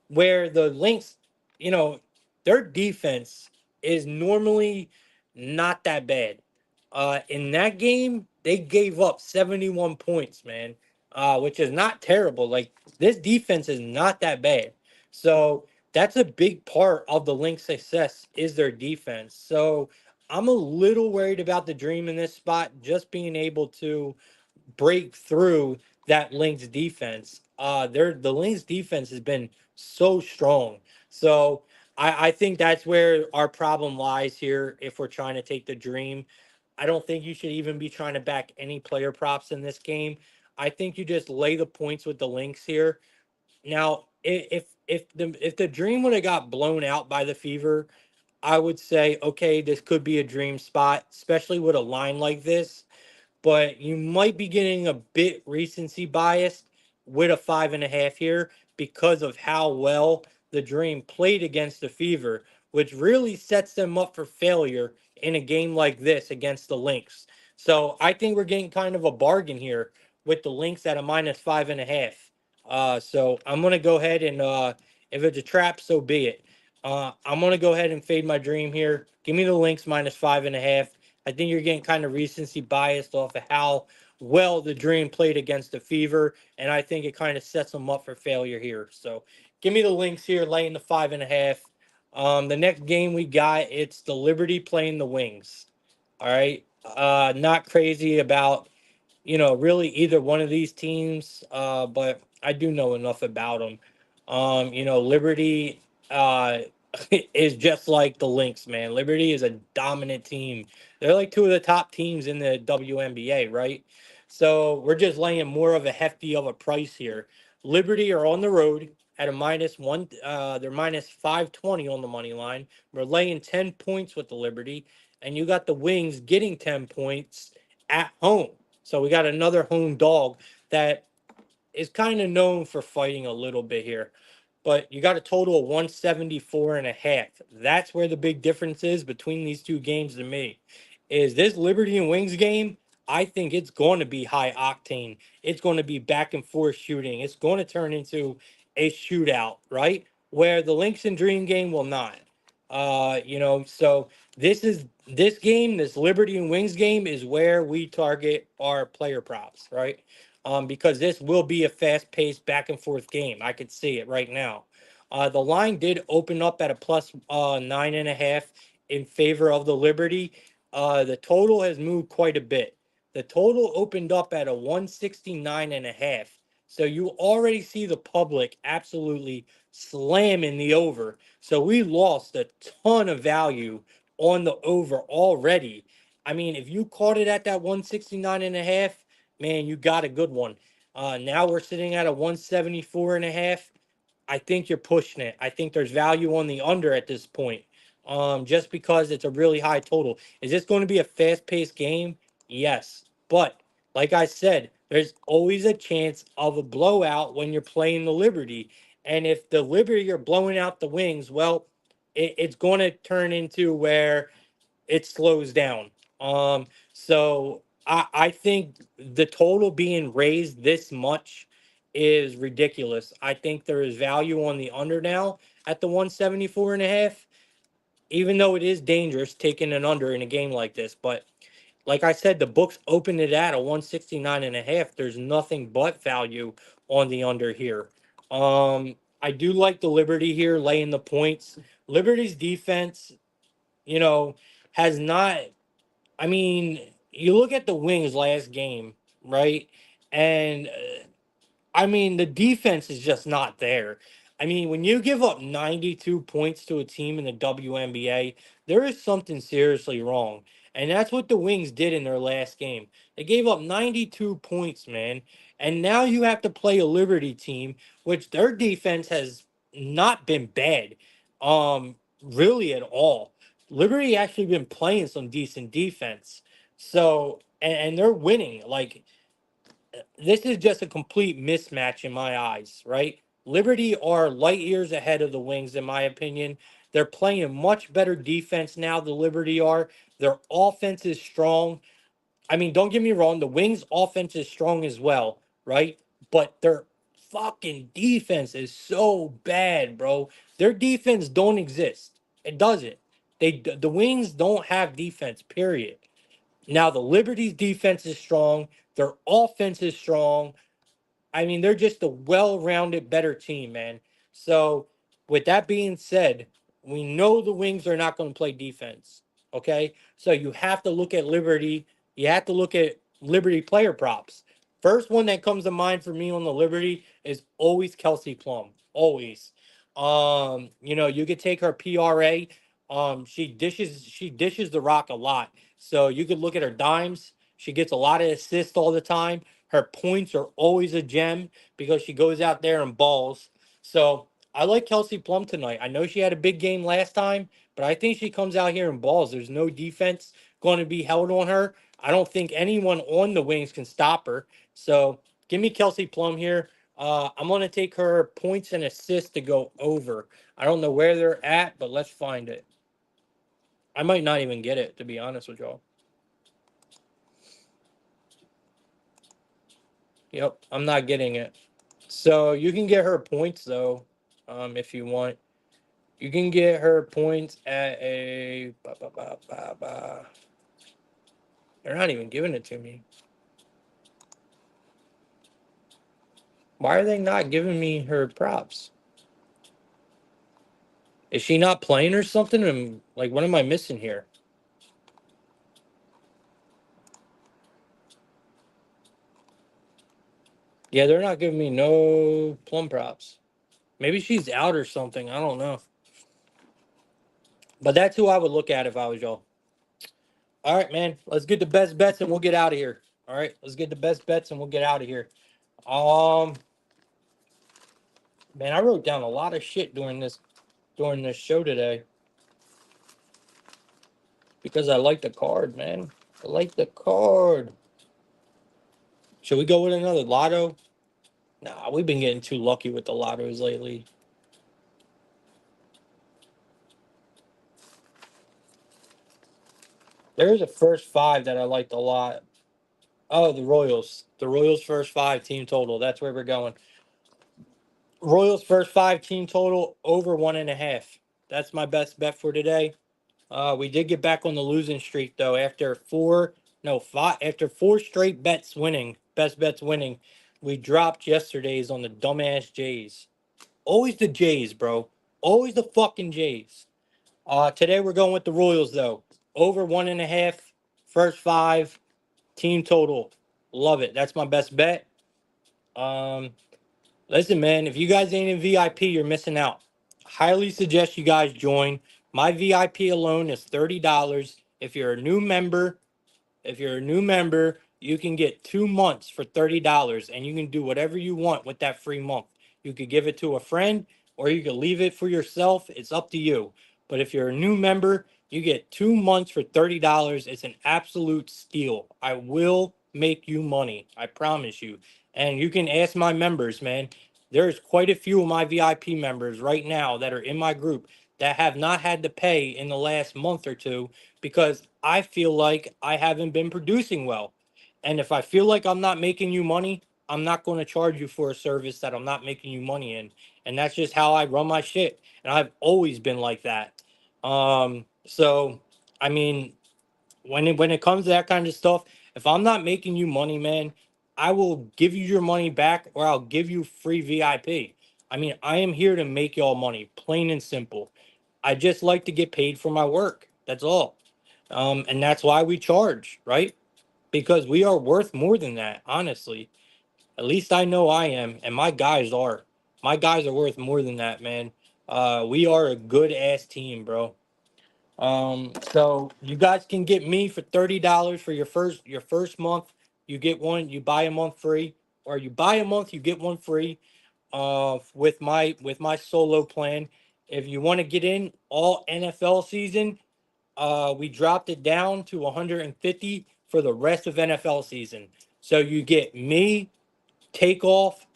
where the Lynx, you know, their defense is normally not that bad. In that game, they gave up 71 points, man, which is not terrible. Like, this defense is not that bad. So that's a big part of the Lynx success is their defense. So I'm a little worried about the Dream in this spot, just being able to break through that Lynx defense. The Lynx defense has been so strong. So I think that's where our problem lies here if we're trying to take the Dream. I don't think you should even be trying to back any player props in this game. I think you just lay the points with the Lynx here. Now, if the Dream would have got blown out by the Fever, I would say okay, this could be a Dream spot, especially with a line like this, but you might be getting a bit recency biased with a 5.5 here because of how well the Dream played against the Fever, which really sets them up for failure in a game like this against the Lynx. So I think we're getting kind of a bargain here with the Lynx at a minus 5.5. So I'm gonna go ahead and if it's a trap, so be it. I'm gonna go ahead and fade my Dream here. Give me the Lynx minus 5.5. I think you're getting kind of recency biased off of how well the Dream played against the Fever, and I think it kind of sets them up for failure here. So give me the Lynx here, laying the 5.5. The next game we got, it's the Liberty playing the Wings. All right. Not crazy about really either one of these teams, but I do know enough about them. Liberty uh, is just like the Lynx, man. Liberty is a dominant team. They're like two of the top teams in the WNBA, right? So we're just laying more of a hefty of a price here. Liberty are on the road at a minus one. They're minus 520 on the money line. We're laying 10 points with the Liberty, and you got the Wings getting 10 points at home. So we got another home dog that is kind of known for fighting a little bit here. But you got a total of 174.5. That's where the big difference is between these two games to me. Is this Liberty and Wings game? I think it's going to be high octane. It's going to be back and forth shooting. It's going to turn into a shootout, right? Where the Lynx and Dream game will not. So this game, this Liberty and Wings game is where we target our player props, right? Because this will be a fast-paced back and forth game. I could see it right now. The line did open up at a plus 9.5 in favor of the Liberty. The total has moved quite a bit. The total opened up at a 169.5. So you already see the public absolutely slamming the over. So we lost a ton of value on the over already. I mean, if you caught it at that 169.5, man, you got a good one. Now we're sitting at a 174.5. I think you're pushing it. I think there's value on the under at this point. Just because it's a really high total. Is this going to be a fast-paced game? Yes. But like I said, there's always a chance of a blowout when you're playing the Liberty. And if the Liberty are blowing out the Wings, well, it's going to turn into where it slows down. So I think the total being raised this much is ridiculous. I think there is value on the under now at the 174.5, even though it is dangerous taking an under in a game like this. But like I said, the books opened it at a 169.5. There's nothing but value on the under here. I do like the Liberty here laying the points. Liberty's defense, you know, has not I mean, you look at the Wings last game, right? And I mean, the defense is just not there. I mean, when you give up 92 points to a team in the WNBA, there is something seriously wrong. And that's what the Wings did in their last game. They gave up 92 points, man. And now you have to play a Liberty team, which their defense has not been bad, really at all. Liberty actually been playing some decent defense. So, and they're winning. Like, this is just a complete mismatch in my eyes, right? Liberty are light years ahead of the Wings, in my opinion. They're playing much better defense now, the Liberty are. Their offense is strong. I mean, don't get me wrong, the Wings' offense is strong as well, right? But their fucking defense is so bad, bro. Their defense don't exist. It doesn't. The Wings don't have defense, period. Now the Liberty's defense is strong. Their offense is strong. I mean, they're just a well-rounded, better team, man. So, with that being said, we know the Wings are not going to play defense. Okay, so you have to look at Liberty. You have to look at Liberty player props. First one that comes to mind for me on the Liberty is always Kelsey Plum. Always. You could take her PRA. She dishes the rock a lot. So you could look at her dimes. She gets a lot of assists all the time. Her points are always a gem because she goes out there and balls. So I like Kelsey Plum tonight. I know she had a big game last time, but I think she comes out here and balls. There's no defense going to be held on her. I don't think anyone on the Wings can stop her. So give me Kelsey Plum here. I'm going to take her points and assists to go over. I don't know where they're at, but let's find it. I might not even get it, to be honest with y'all. Yep, I'm not getting it. So you can get her points though, if you want. You can get her points at a They're not even giving it to me. Why are they not giving me her props? Is she not playing or something? And like, what am I missing here? Yeah, they're not giving me no plum props. Maybe she's out or something. I don't know. But that's who I would look at if I was y'all. All right, man. Let's get the best bets and we'll get out of here. All right, let's get the best bets and we'll get out of here. Um, Man, I wrote down a lot of shit during this show today because I like the card, man. I like the card. Should we go with another lotto? Nah, we've been getting too lucky with the lottos lately. There's a first five that I liked a lot. Oh, the Royals. The Royals first five team total. That's where we're going. Royals first five team total over 1.5. That's my best bet for today. We did get back on the losing streak though after four straight best bets winning. We dropped yesterday's on the dumbass Jays. Always the Jays, bro. Always the fucking Jays. Today we're going with the Royals though. Over 1.5, first five, team total. Love it. That's my best bet. Um, Listen, man, if you guys ain't in VIP, you're missing out. Highly suggest you guys join. My VIP alone is $30. If you're a new member, you can get 2 months for $30 and you can do whatever you want with that free month. You could give it to a friend or you could leave it for yourself. It's up to you. But if you're a new member, you get 2 months for $30. It's an absolute steal. I will make you money. I promise you. And you can ask my members, man. There's quite a few of my VIP members right now that are in my group that have not had to pay in the last month or two because I feel like I haven't been producing well. And if I feel like I'm not making you money, I'm not going to charge you for a service that I'm not making you money in. And that's just how I run my shit. And I've always been like that. So I mean, when it comes to that kind of stuff, if I'm not making you money, man, I will give you your money back or I'll give you free VIP. I mean, I am here to make y'all money, plain and simple. I just like to get paid for my work. That's all. And that's why we charge, right? Because we are worth more than that, honestly. At least I know I am, and my guys are. My guys are worth more than that, man. We are a good ass team, bro. So you guys can get me for $30 for your first month. You get one, you buy a month free, or you buy a month, you get one free. With my solo plan. If you want to get in all NFL season, we dropped it down to 150 for the rest of NFL season. So you get me, Takeoff,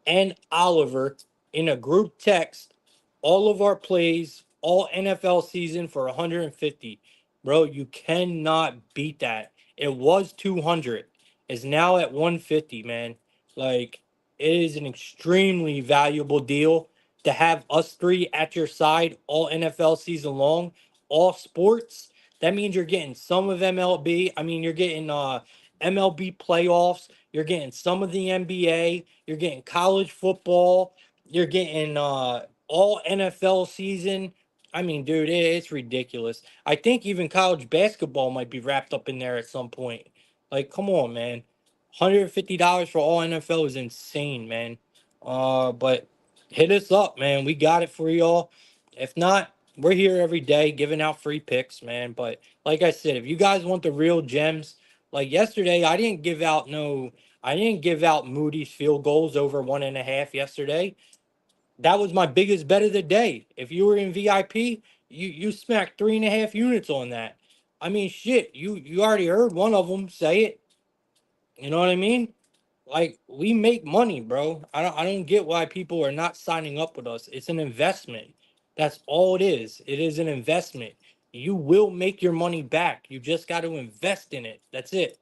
and Oliver in a group text all of our plays all NFL season for 150. Bro, you cannot beat that. It was 200. It's now at 150, man. Like it is an extremely valuable deal to have us three at your side all NFL season long, all sports. That means you're getting some of MLB. I mean, you're getting MLB playoffs. You're getting some of the NBA. You're getting college football. You're getting all NFL season. I mean, dude, it's ridiculous. I think even college basketball might be wrapped up in there at some point. Like, come on, man. $150 for all NFL is insane, man. But hit us up, man. We got it for y'all. If not, we're here every day giving out free picks, man. But like I said, if you guys want the real gems, like yesterday, I didn't give out Moody's field goals over 1.5 yesterday. That was my biggest bet of the day. If you were in VIP, you smacked 3.5 units on that. I mean, shit, you already heard one of them say it. You know what I mean? Like we make money, bro. I don't get why people are not signing up with us. It's an investment. That's all it is. It is an investment. You will make your money back. You just got to invest in it. That's it.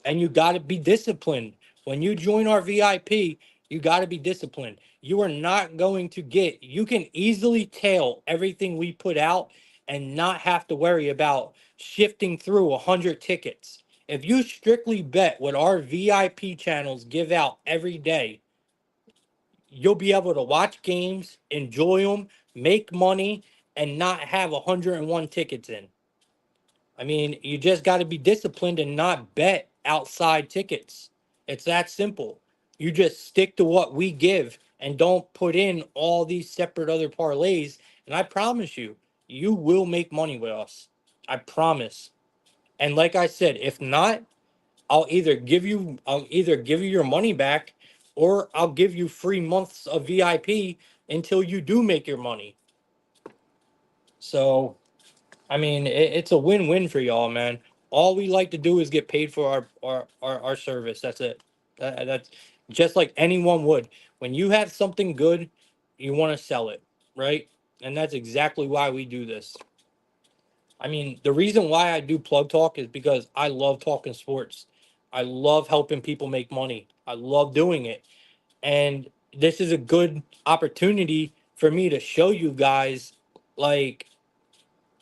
And you got to be disciplined. When you join our VIP, you got to be disciplined. You are not going to get, you can easily tell everything we put out and not have to worry about shifting through 100 tickets. If you strictly bet what our VIP channels give out every day, you'll be able to watch games, enjoy them, make money, and not have 101 tickets in. I mean, you just got to be disciplined and not bet outside tickets. It's that simple. You just stick to what we give and don't put in all these separate other parlays. And I promise you, you will make money with us. I promise. And like I said, if not, I'll either give you your money back or I'll give you free months of VIP until you do make your money. So I mean, it's a win-win for y'all, man. All we like to do is get paid for our service. That's it. That's just like anyone would. When you have something good, you want to sell it, right? And that's exactly why we do this. I mean, the reason why I do Plug Talk is because I love talking sports. I love helping people make money. I love doing it. And this is a good opportunity for me to show you guys, like,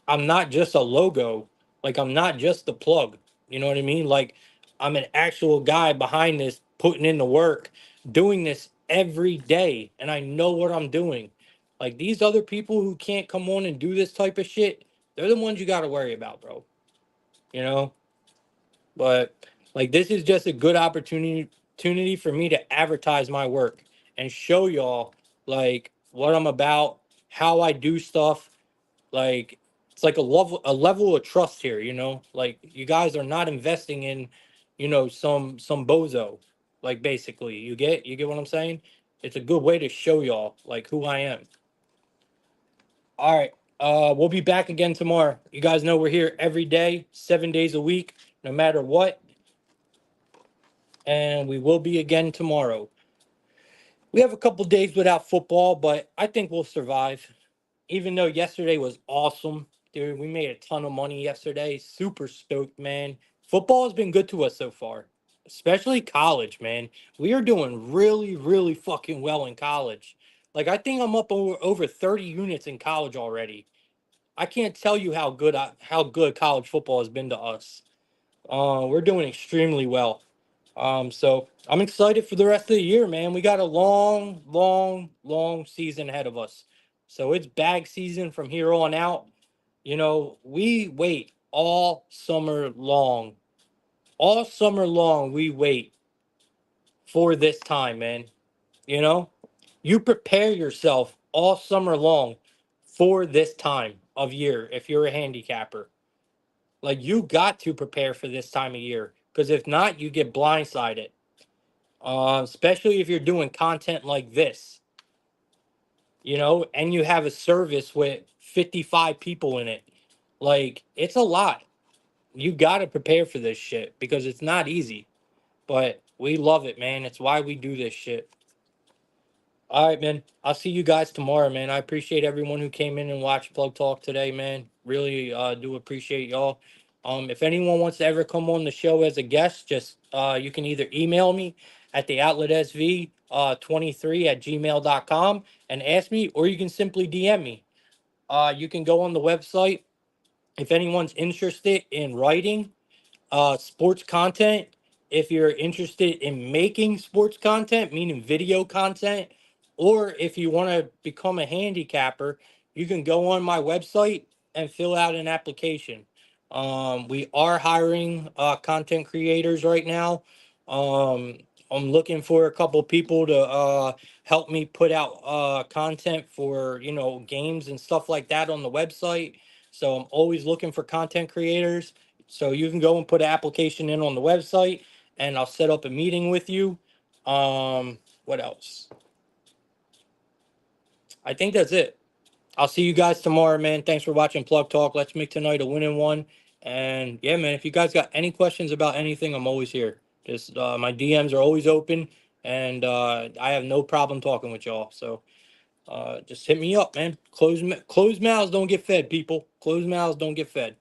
I'm not just a logo. Like, I'm not just the plug. You know what I mean? Like, I'm an actual guy behind this, putting in the work, doing this every day, and I know what I'm doing. Like, these other people who can't come on and do this type of shit, they're the ones you got to worry about, bro. You know? But like, this is just a good opportunity for me to advertise my work and show y'all like what I'm about, how I do stuff. Like, it's like a level of trust here, you know? Like, you guys are not investing in, some bozo. Like, basically, you get what I'm saying? It's a good way to show y'all like who I am. All right. We'll be back again tomorrow. You guys know we're here every day, 7 days a week, no matter what. And we will be again tomorrow. We have a couple days without football, but I think we'll survive. Even though yesterday was awesome, dude, we made a ton of money yesterday. Super stoked, man. Football has been good to us so far, especially college, man. We are doing really, really fucking well in college. Like, I think I'm up over 30 units in college already. I can't tell you how good college football has been to us. We're doing extremely well. So I'm excited for the rest of the year, man. We got a long, long, long season ahead of us. So it's bag season from here on out. We wait all summer long. All summer long, we wait for this time, man. You know, you prepare yourself all summer long for this time of year if you're a handicapper. Like, you got to prepare for this time of year because if not, you get blindsided. Especially if you're doing content like this, and you have a service with 55 people in it. Like, it's a lot. You got to prepare for this shit because it's not easy, but we love it, man. It's why we do this shit. All right, man. I'll see you guys tomorrow, man. I appreciate everyone who came in and watched Plug Talk today, man. Really do appreciate y'all. If anyone wants to ever come on the show as a guest, just you can either email me at the outlet sv 23 at gmail.com and ask me, or you can simply DM me. You can go on the website if anyone's interested in writing sports content. If you're interested in making sports content, meaning video content, or if you want to become a handicapper, you can go on my website and fill out an application. We are hiring content creators right now. Um, I'm looking for a couple people to help me put out content for games and stuff like that on the website. So I'm always looking for content creators. So you can go and put an application in on the website, and I'll set up a meeting with you. What else? I think that's it. I'll see you guys tomorrow, man. Thanks for watching Plug Talk. Let's make tonight a winning one. And yeah, man, if you guys got any questions about anything, I'm always here. Just my DMs are always open, and I have no problem talking with y'all. So just hit me up, man. Closed mouths don't get fed, people. Closed mouths don't get fed.